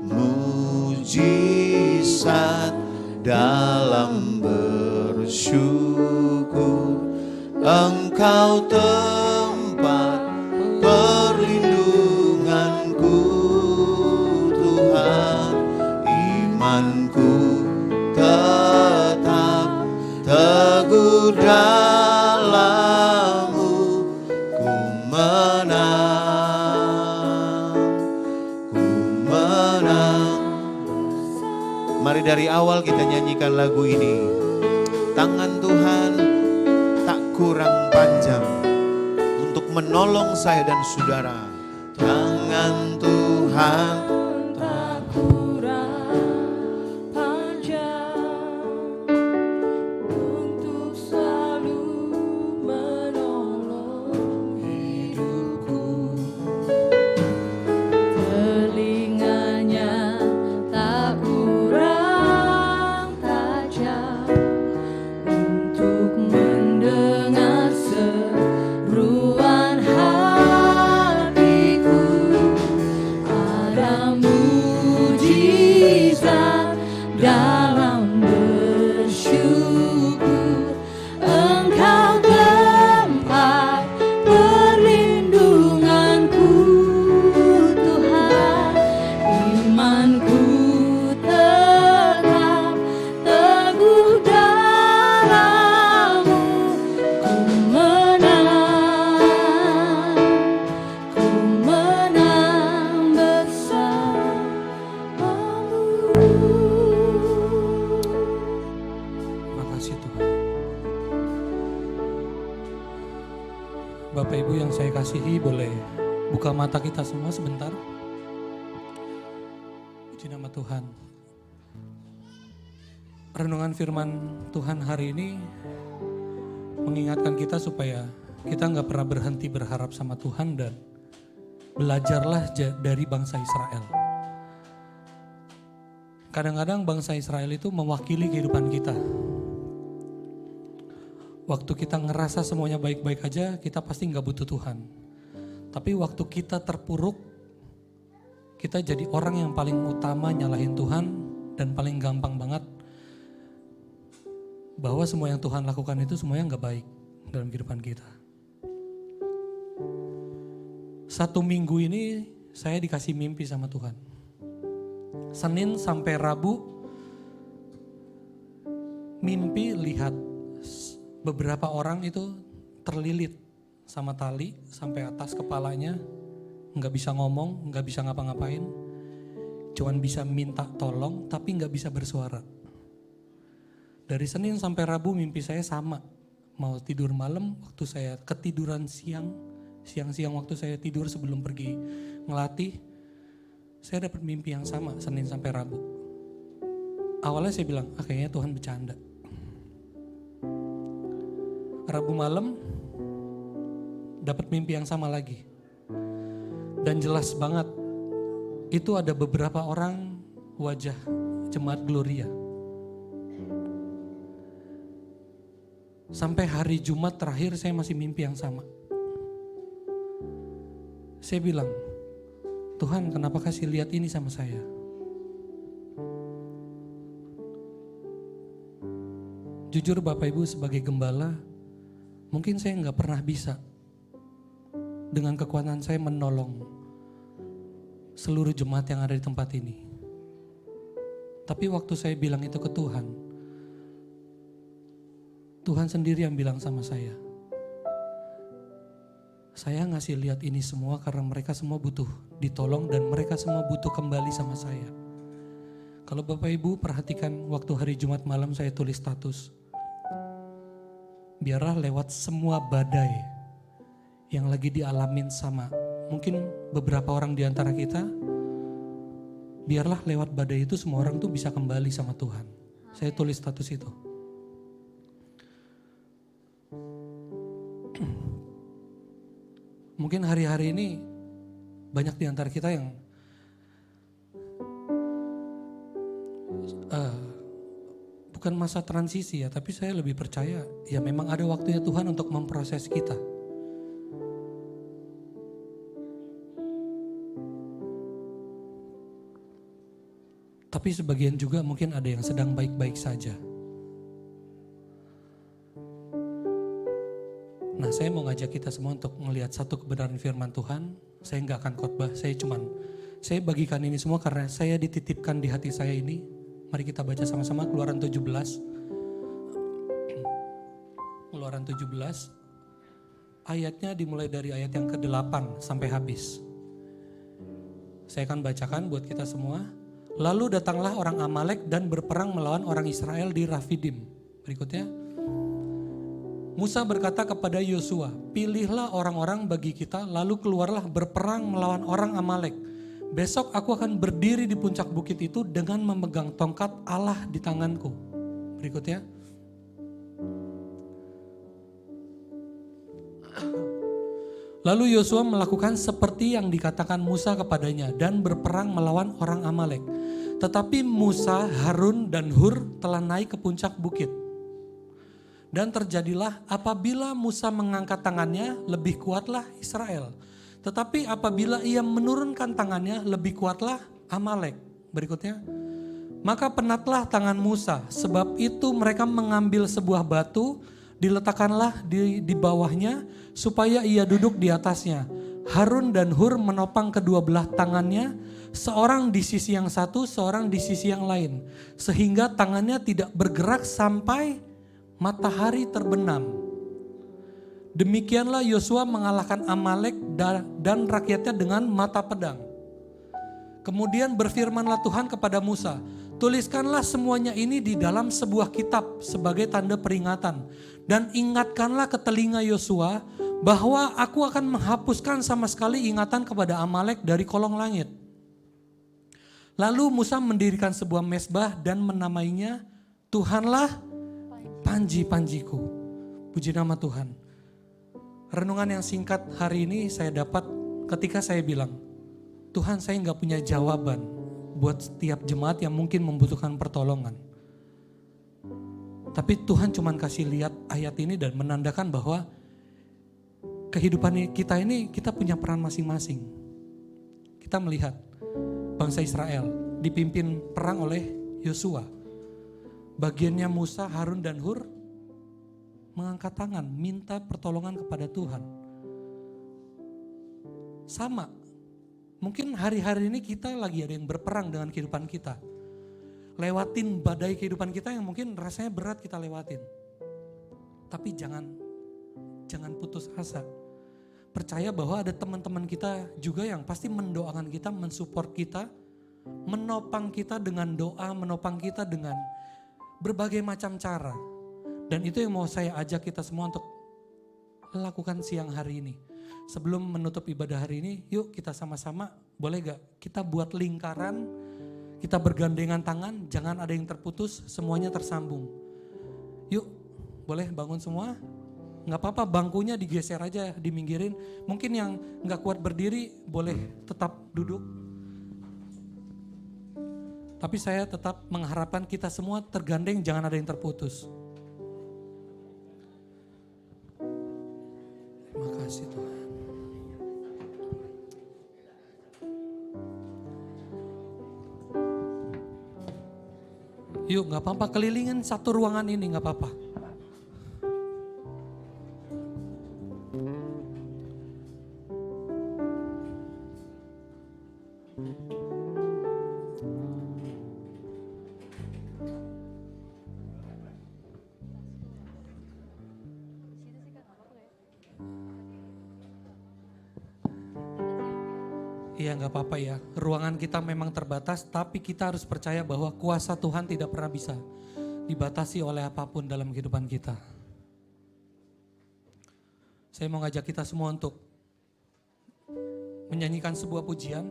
C: mujizat dalam bersyukur. Engkau tempat perlindunganku Tuhan. Imanku tetap teguh dalam-Mu. Ku menang, ku menang. Mari dari awal kita nyanyikan lagu ini. Tangan Tuhan tak kurang panjang untuk menolong saya dan saudara. Tangan Tuhan
B: tak kurang panjang untuk selalu menolong hidupku. Telinganya tak kurang tajam untuk mendengar seruan hatiku. Ada mujizat dalam bersyukur. Engkau tempat perlindunganku Tuhan. Imanku tetap teguh dalam-Mu. Ku menang bersama-Mu.
D: Terima kasih Tuhan. Bapak Ibu yang saya kasihi, boleh buka mata kita semua sebentar. Puji nama Tuhan. Renungan firman Tuhan hari ini mengingatkan kita supaya kita nggak pernah berhenti berharap sama Tuhan dan belajarlah dari bangsa Israel. Kadang-kadang bangsa Israel itu mewakili kehidupan kita. Waktu kita ngerasa semuanya baik-baik aja, kita pasti nggak butuh Tuhan. Tapi waktu kita terpuruk, kita jadi orang yang paling utama nyalahin Tuhan dan paling gampang banget bahwa semua yang Tuhan lakukan itu semuanya gak baik dalam kehidupan kita. 1 minggu ini saya dikasih mimpi sama Tuhan. Senin sampai Rabu, mimpi lihat beberapa orang itu terlilit sama tali sampai atas kepalanya, gak bisa ngomong, gak bisa ngapa-ngapain, cuman bisa minta tolong tapi gak bisa bersuara. Dari Senin sampai Rabu mimpi saya sama, mau tidur malam waktu saya ketiduran siang-siang waktu saya tidur sebelum pergi ngelatih, saya dapat mimpi yang sama Senin sampai Rabu. Awalnya saya bilang, kayaknya Tuhan bercanda. Rabu malam dapat mimpi yang sama lagi. Dan jelas banget itu ada beberapa orang wajah jemaat Gloria. Sampai hari Jumat terakhir saya masih mimpi yang sama. Saya bilang, Tuhan kenapa kasih lihat ini sama saya? Jujur Bapak Ibu sebagai gembala, mungkin saya gak pernah bisa dengan kekuatan saya menolong seluruh jemaat yang ada di tempat ini. Tapi waktu saya bilang itu ke Tuhan, Tuhan sendiri yang bilang sama saya ngasih lihat ini semua karena mereka semua butuh ditolong dan mereka semua butuh kembali sama saya. Kalau Bapak Ibu perhatikan waktu hari Jumat malam saya tulis status, biarlah lewat semua badai yang lagi dialamin sama mungkin beberapa orang di antara kita, biarlah lewat badai itu semua orang tuh bisa kembali sama Tuhan. Saya tulis status itu. Mungkin hari-hari ini banyak di antara kita yang bukan masa transisi ya, tapi saya lebih percaya ya memang ada waktunya Tuhan untuk memproses kita. Tapi sebagian juga mungkin ada yang sedang baik-baik saja. Nah, saya mau ngajak kita semua untuk melihat satu kebenaran firman Tuhan. Saya nggak akan khotbah, saya bagikan ini semua karena saya dititipkan di hati saya ini. Mari kita baca sama-sama Keluaran 17. Keluaran 17. Ayatnya dimulai dari ayat yang ke-8 sampai habis. Saya akan bacakan buat kita semua. Lalu datanglah orang Amalek dan berperang melawan orang Israel di Rafidim. Berikutnya. Musa berkata kepada Yosua, pilihlah orang-orang bagi kita lalu keluarlah berperang melawan orang Amalek. Besok aku akan berdiri di puncak bukit itu dengan memegang tongkat Allah di tanganku. Berikutnya. Lalu Yosua melakukan seperti yang dikatakan Musa kepadanya dan berperang melawan orang Amalek. Tetapi Musa, Harun dan Hur telah naik ke puncak bukit. Dan terjadilah apabila Musa mengangkat tangannya lebih kuatlah Israel. Tetapi apabila ia menurunkan tangannya lebih kuatlah Amalek. Berikutnya. Maka penatlah tangan Musa, sebab itu mereka mengambil sebuah batu, diletakkanlah di bawahnya supaya ia duduk di atasnya. Harun dan Hur menopang kedua belah tangannya, seorang di sisi yang satu, seorang di sisi yang lain. Sehingga tangannya tidak bergerak sampai matahari terbenam. Demikianlah Yosua mengalahkan Amalek dan rakyatnya dengan mata pedang. Kemudian berfirmanlah Tuhan kepada Musa, tuliskanlah semuanya ini di dalam sebuah kitab sebagai tanda peringatan. Dan ingatkanlah ke telinga Yosua bahwa aku akan menghapuskan sama sekali ingatan kepada Amalek dari kolong langit. Lalu Musa mendirikan sebuah mezbah dan menamainya Tuhanlah panji-panjiku. Puji nama Tuhan. Renungan yang singkat hari ini saya dapat ketika saya bilang, Tuhan saya gak punya jawaban buat setiap jemaat yang mungkin membutuhkan pertolongan. Tapi Tuhan cuma kasih lihat ayat ini dan menandakan bahwa kehidupan kita ini kita punya peran masing-masing. Kita melihat bangsa Israel dipimpin perang oleh Yosua. Bagiannya Musa, Harun dan Hur mengangkat tangan, minta pertolongan kepada Tuhan. Sama, mungkin hari-hari ini kita lagi ada yang berperang dengan kehidupan kita. Lewatin badai kehidupan kita yang mungkin rasanya berat kita lewatin. Tapi jangan putus asa. Percaya bahwa ada teman-teman kita juga yang pasti mendoakan kita, mensupport kita, menopang kita dengan doa, menopang kita dengan berbagai macam cara. Dan itu yang mau saya ajak kita semua untuk lakukan siang hari ini. Sebelum menutup ibadah hari ini, yuk kita sama-sama, boleh gak kita buat lingkaran, kita bergandengan tangan, jangan ada yang terputus, semuanya tersambung. Yuk, boleh bangun semua? Gak apa-apa, bangkunya digeser aja, diminggirin. Mungkin yang gak kuat berdiri boleh tetap duduk. Tapi saya tetap mengharapkan kita semua tergandeng, jangan ada yang terputus. Terima kasih Tuhan. Yuk gak apa-apa, kelilingin satu ruangan ini gak apa-apa. Iya gak apa-apa ya, ruangan kita memang terbatas, tapi kita harus percaya bahwa kuasa Tuhan tidak pernah bisa dibatasi oleh apapun dalam kehidupan kita. Saya mau ngajak kita semua untuk menyanyikan sebuah pujian.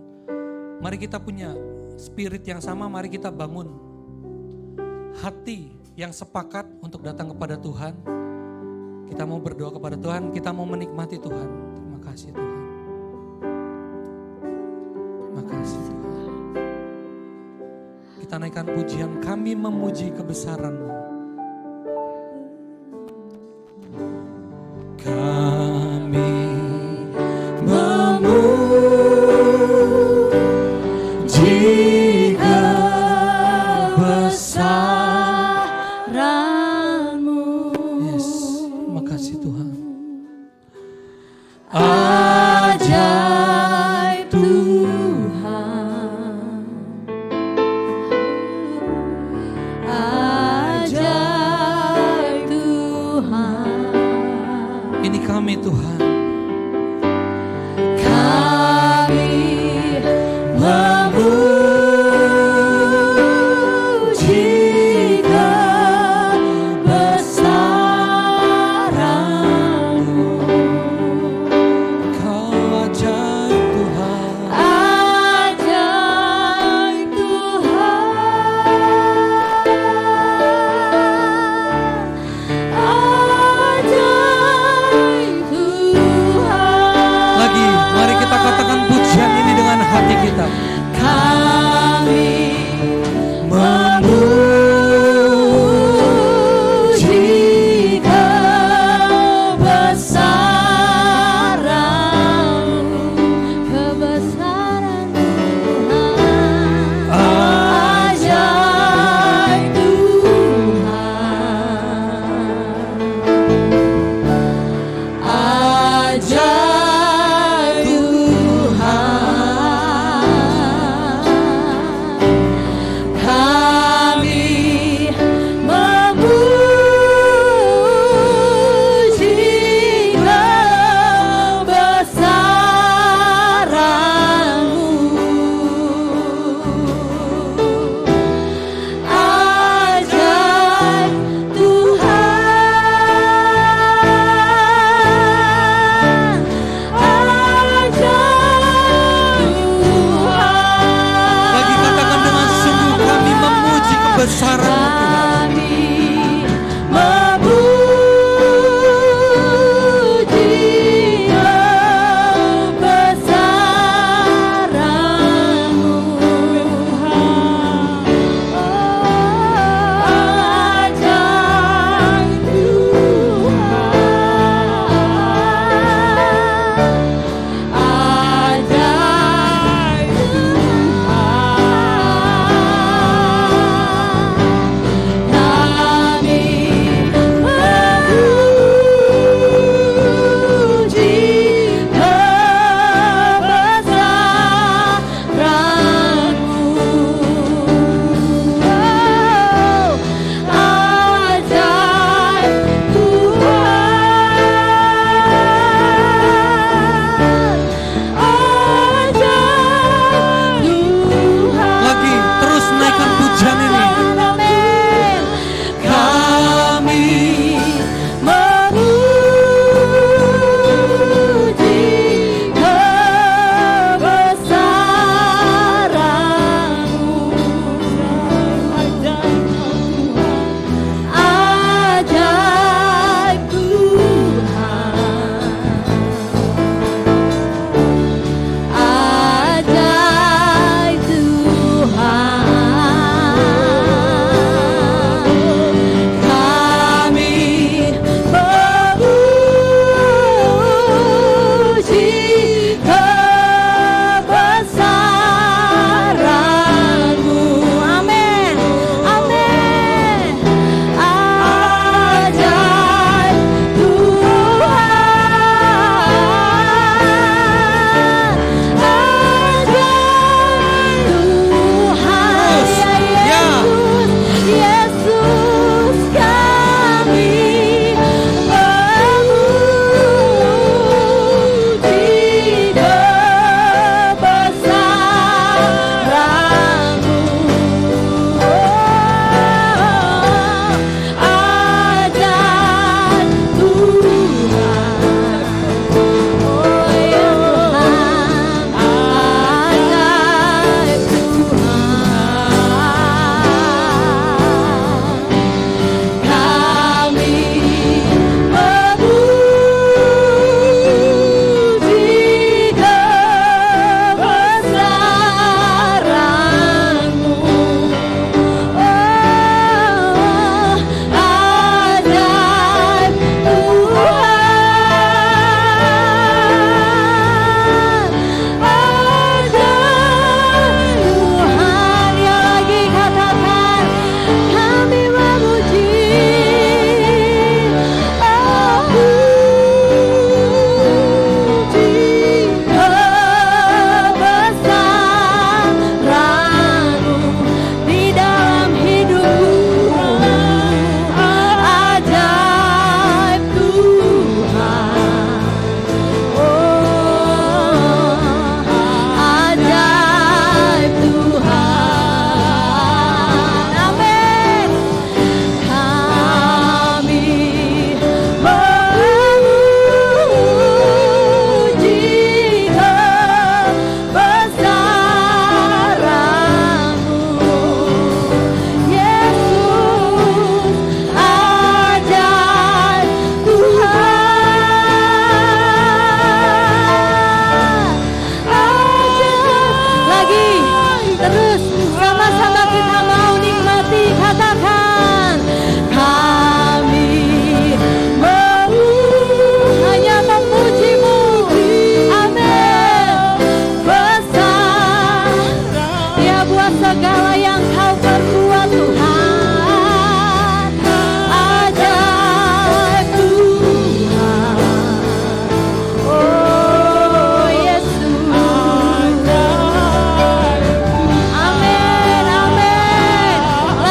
D: Mari kita punya spirit yang sama, mari kita bangun hati yang sepakat untuk datang kepada Tuhan. Kita mau berdoa kepada Tuhan, kita mau menikmati Tuhan. Terima kasih Tuhan. Terima kasih Tuhan. Kita naikkan pujian, kami memuji kebesaran-Mu. Kami memuji
B: kebesaran-Mu.
D: Yes, terima kasih Tuhan.
B: Ajaib Tuhan, ajaib Tuhan.
D: Ini kami Tuhan.
B: Kami memuji kebesaran-Mu.
D: Kau ajaib Tuhan.
B: Ajaib Tuhan, ajaib Tuhan.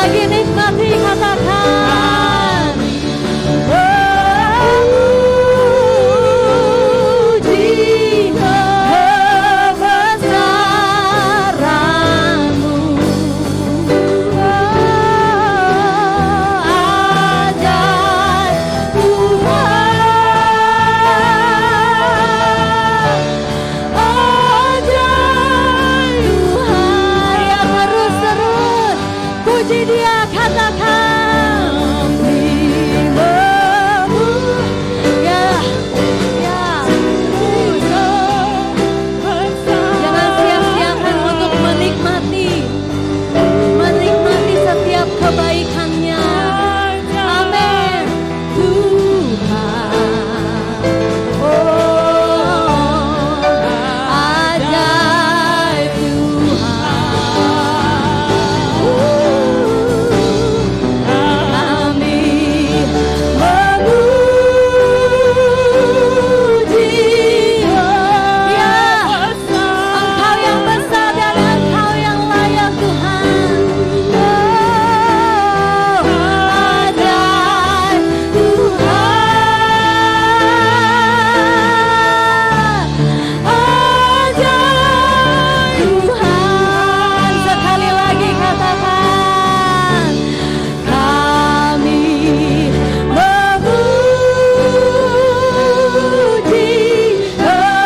B: lagi nikmati, katakan puji kebesaran-Mu. Ajaib Tuhan, ajaib Tuhan. Ya terus puji Dia, katakan jangan sia-siakan untuk menikmati setiap kebaikannya. Amin. Tuhan, oh ajaib Tuhan. Kami memuji ya, Engkau yang besar dan Engkau yang layak Tuhan. Oh, ajaib Tuhan, ajaib Tuhan. Sekali lagi katakan, kami memuji kebesaran-Mu.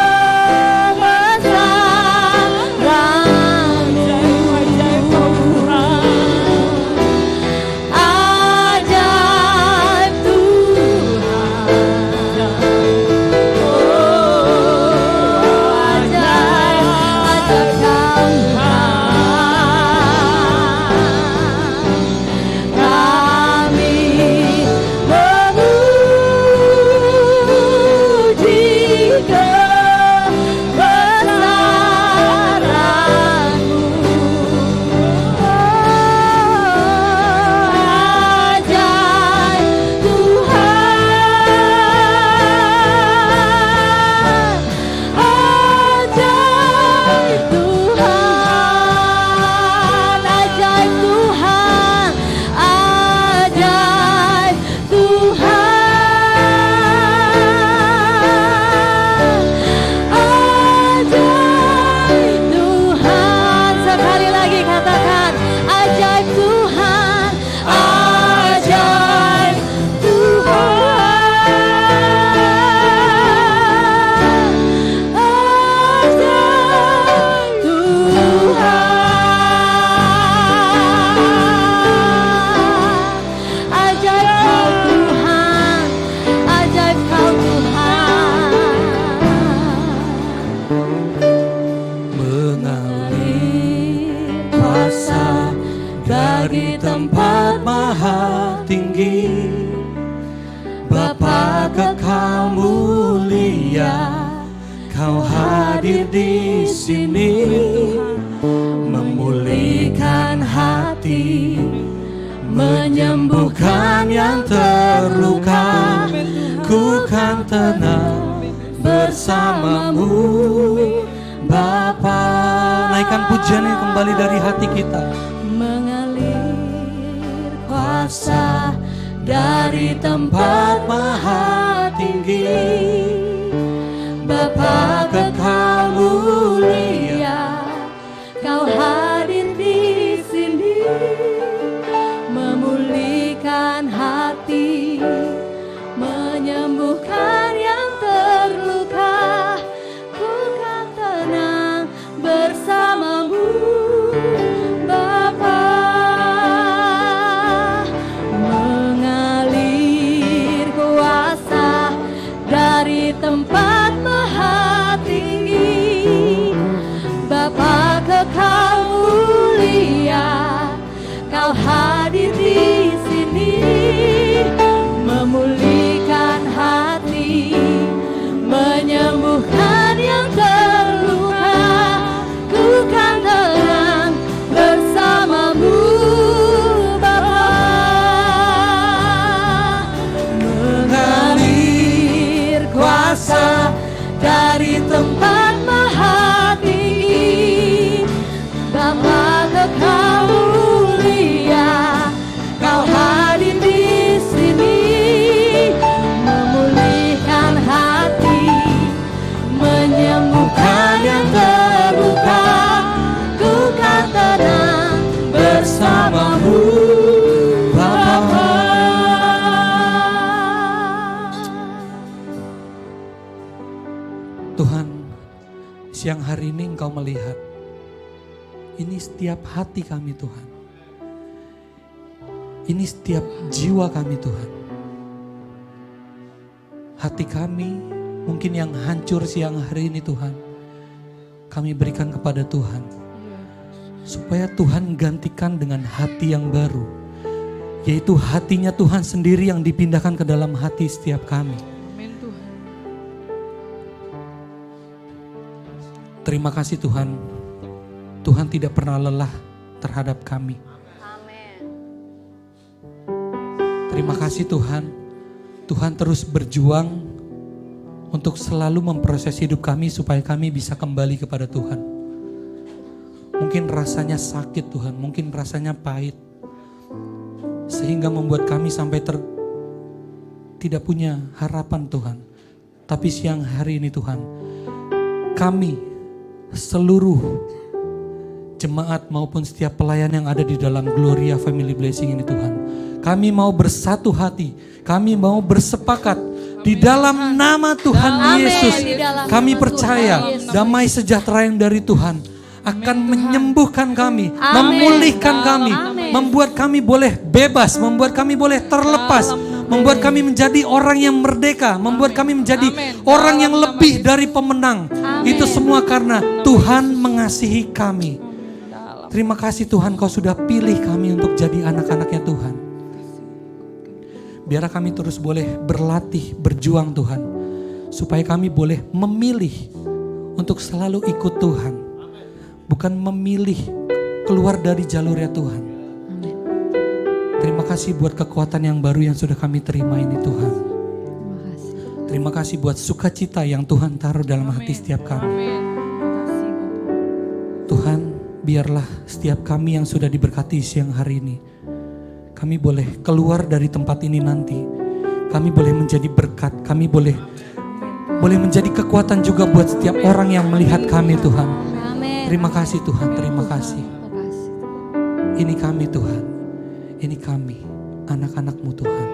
B: Ajaib Tuhan, oh ajaib Tuhan. Kami memuji kebesaran-Mu. Ajaib Tuhan, ajaib Tuhan, ajaib Tuhan, ajaib Tuhan, ajaib Tuhan. Sekali lagi katakan, ajaib Tuhan, ajaib Tuhan, ajaib Tuhan. Ajaib Kau Tuhan, ajaib Kau Tuhan.
D: Mengalir kuasa dari tempat maha tinggi, Bapa kekal mulia, Kau hadir di sini, memulihkan hati, menyembuhkan yang terluka. Ku kan tenang bersamamu, Bapa. Naikkan pujiannya kembali dari hati kita.
B: Mengalir kuasa dari tempat maha tinggi, Bapa kekal mulia, Kau hadir di sini, memulihkan hati, menyembuhkan yang terluka. Ku kan tenang bersamamu, Bapa. Mengalir kuasa dari tempat maha tinggi, Bapa kekal mulia, Kau hadir di sini, memulihkan hati, menyembuhkan yang terluka. Ku kan tenang bersamamu, Bapa. Mengalir kuasa dari tempat maha tinggi, Bapa kekal mulia,
D: Engkau melihat. Ini setiap hati kami Tuhan. Ini setiap jiwa kami Tuhan. Hati kami mungkin yang hancur siang hari ini Tuhan, kami berikan kepada Tuhan. Supaya Tuhan gantikan dengan hati yang baru. Yaitu hatinya Tuhan sendiri yang dipindahkan ke dalam hati setiap kami.
B: Amin Tuhan.
D: Terima kasih Tuhan. Tuhan tidak pernah lelah terhadap kami. Terima kasih Tuhan. Tuhan terus berjuang untuk selalu memproses hidup kami supaya kami bisa kembali kepada Tuhan. Mungkin rasanya sakit Tuhan, mungkin rasanya pahit. Sehingga membuat kami sampai tidak punya harapan Tuhan. Tapi siang hari ini Tuhan, kami seluruh jemaat maupun setiap pelayan yang ada di dalam Gloria Family Blessing ini Tuhan, kami mau bersatu hati, kami mau bersepakat di dalam nama Tuhan Yesus. Kami percaya damai sejahtera yang dari Tuhan akan menyembuhkan kami, memulihkan kami, membuat kami boleh bebas, membuat kami boleh terlepas, membuat kami menjadi orang yang merdeka, membuat kami menjadi orang yang lebih dari pemenang. Itu semua karena Tuhan mengasihi kami. Terima kasih Tuhan, Kau sudah pilih kami untuk jadi anak-anaknya Tuhan. Biar kami terus boleh berlatih, berjuang Tuhan. Supaya kami boleh memilih untuk selalu ikut Tuhan. Bukan memilih keluar dari jalurnya Tuhan. Terima kasih buat kekuatan yang baru yang sudah kami terima ini Tuhan. Terima kasih buat sukacita yang Tuhan taruh dalam hati setiap kami. Tuhan, biarlah setiap kami yang sudah diberkati siang hari ini, kami boleh keluar dari tempat ini nanti. Kami boleh menjadi berkat, kami boleh menjadi kekuatan juga buat setiap orang yang melihat kami Tuhan. Terima kasih Tuhan, terima kasih. Ini kami Tuhan, ini kami, anak-anak-Mu Tuhan.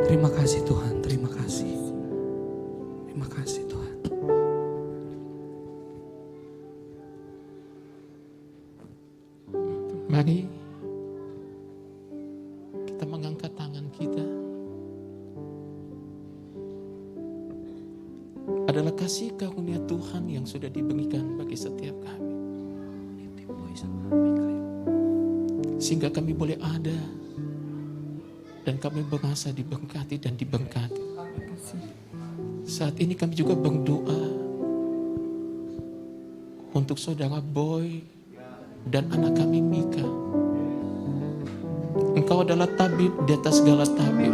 D: Terima kasih Tuhan, terima kasih. Terima kasih Tuhan.
E: Mari kita mengangkat tangan kita. Adalah kasih karunia Tuhan yang sudah diberikan bagi setiap kami. Sehingga kami boleh ada dan kami merasa diberkati dan diberkati. Saat ini kami juga berdoa untuk saudara Boy dan anak kami Mika. Engkau adalah tabib di atas segala tabib.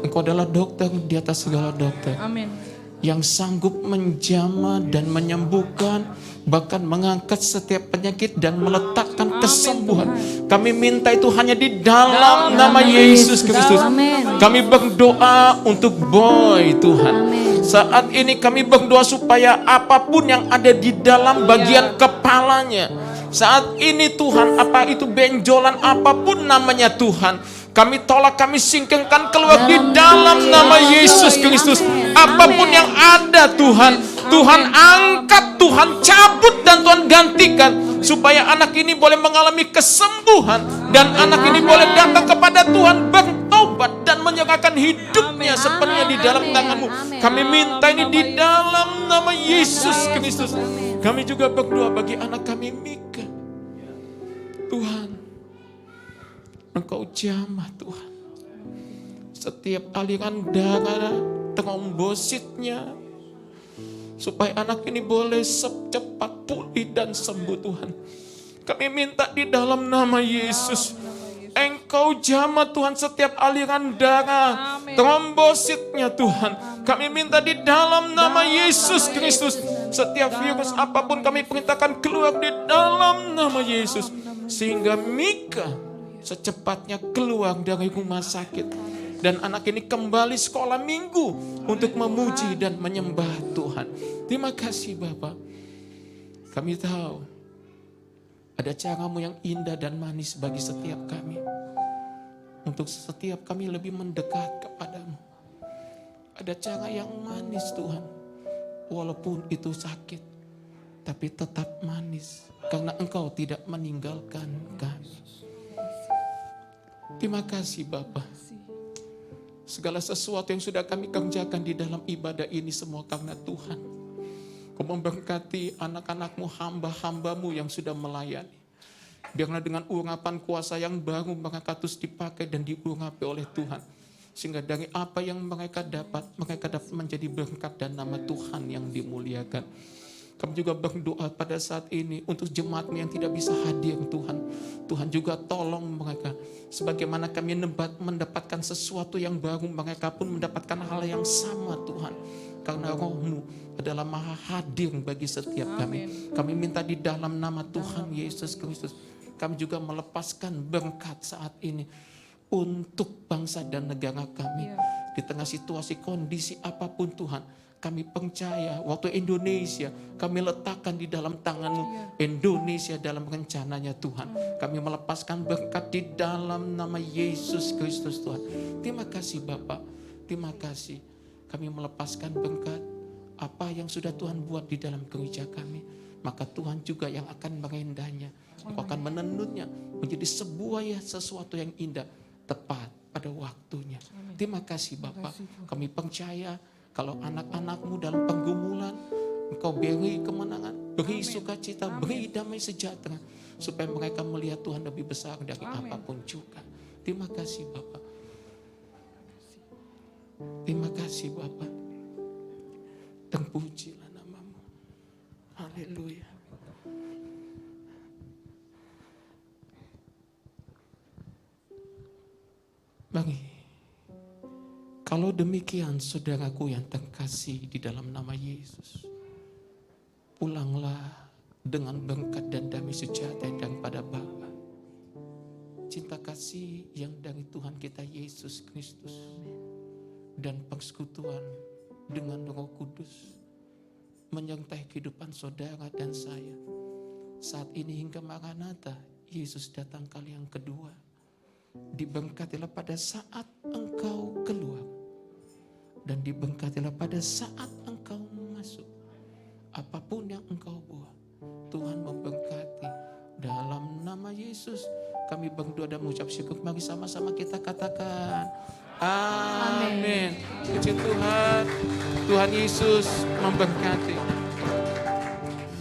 E: Engkau adalah dokter di atas segala dokter.
B: Amin.
E: Yang sanggup menjamah dan menyembuhkan, bahkan mengangkat setiap penyakit dan meletakkan kesembuhan. Kami minta itu hanya di dalam nama Yesus Kristus. Kami berdoa untuk Boy Tuhan. Saat ini kami berdoa supaya apapun yang ada di dalam bagian kepalanya, saat ini Tuhan, apa itu benjolan apapun namanya Tuhan, kami tolak, kami singkirkan keluar di dalam nama Yesus Kristus. Apapun yang ada Tuhan, Tuhan angkat, Tuhan cabut dan Tuhan gantikan. Supaya anak ini boleh mengalami kesembuhan. Dan anak ini boleh datang kepada Tuhan, bertobat dan menyerahkan hidupnya sepenuhnya di dalam tangan-Mu. Kami minta ini di dalam nama Yesus Kristus. Kami juga berdoa bagi anak kami Mika. Tuhan, Engkau jamah Tuhan setiap aliran darah, trombositnya, supaya anak ini boleh secepat pulih dan sembuh Tuhan. Kami minta di dalam nama Yesus, Engkau jamah Tuhan setiap aliran darah, trombositnya Tuhan. Kami minta di dalam nama Yesus Kristus, setiap virus apapun kami perintahkan keluar di dalam nama Yesus. Sehingga Mika secepatnya keluar dari rumah sakit. Dan anak ini kembali sekolah minggu untuk memuji dan menyembah Tuhan. Terima kasih Bapak. Kami tahu ada cara-Mu yang indah dan manis bagi setiap kami. Untuk setiap kami lebih mendekat kepada-Mu. Ada cara yang manis Tuhan. walaupun itu sakit, tapi tetap manis karena Engkau tidak meninggalkan kami. Terima kasih Bapa. Segala sesuatu yang sudah kami kerjakan di dalam ibadah ini semua karena Tuhan. Kau memberkati anak-anak-Mu, hamba-hamba-Mu yang sudah melayani. Biarlah dengan urapan kuasa yang baru mereka terus dipakai dan diurapi oleh Tuhan. Sehingga dari apa yang mereka dapat menjadi berkat dan nama Tuhan yang dimuliakan. Kami juga berdoa pada saat ini untuk jemaat-Mu yang tidak bisa hadir Tuhan. Tuhan juga tolong mereka. Sebagaimana kami mendapatkan sesuatu yang baru, mereka pun mendapatkan hal yang sama Tuhan. Karena Roh-Mu adalah maha hadir bagi setiap kami. Kami minta di dalam nama Tuhan Yesus Kristus. Kami juga melepaskan berkat saat ini untuk bangsa dan negara kami. Di tengah situasi kondisi apapun Tuhan, kami percaya waktu Indonesia kami letakkan di dalam tangan-Mu. Indonesia dalam rencananya Tuhan. Kami melepaskan berkat di dalam nama Yesus Kristus Tuhan. Terima kasih Bapak. Terima kasih. Kami melepaskan berkat apa yang sudah Tuhan buat di dalam gereja kami. Maka Tuhan juga yang akan merendahnya. Engkau akan menenunnya menjadi sesuatu yang indah. Tepat pada waktunya. Terima kasih Bapak. Kami percaya kalau anak-anak-Mu dalam penggumulan, Engkau beri kemenangan, beri sukacita, beri damai sejahtera. Supaya mereka melihat Tuhan lebih besar dari apapun juga. Terima kasih Bapak. Terima kasih Bapak. Terpujilah nama-Mu. Haleluya. Mari. Kalau demikian saudaraku yang terkasih di dalam nama Yesus, pulanglah dengan berkat dan damai sejahtera daripada Bapa. Cinta kasih yang dari Tuhan kita Yesus Kristus dan persekutuan dengan Roh Kudus menyertai kehidupan saudara dan saya saat ini hingga Maranatha, Yesus datang kali yang kedua. Diberkatilah pada saat engkau keluar dan diberkatilah pada saat engkau masuk. Apapun yang engkau buat, Tuhan memberkati. Dalam nama Yesus kami berdoa dan mengucap syukur. Mari sama-sama kita katakan amin. Puji Tuhan. Tuhan Yesus memberkati.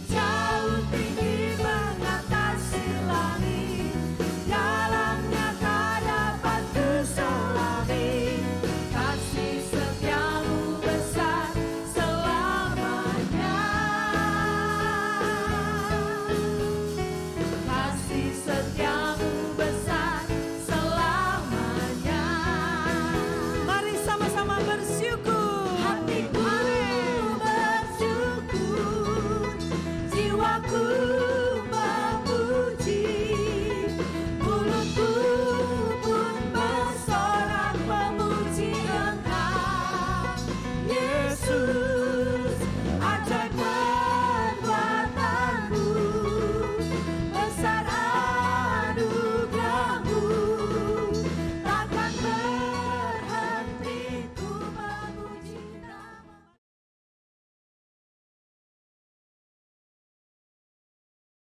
B: Jauh tinggi mengatasi langit, dalamnya tak dapat terselami. Kasih setiamu besar selamanya. Kasih setia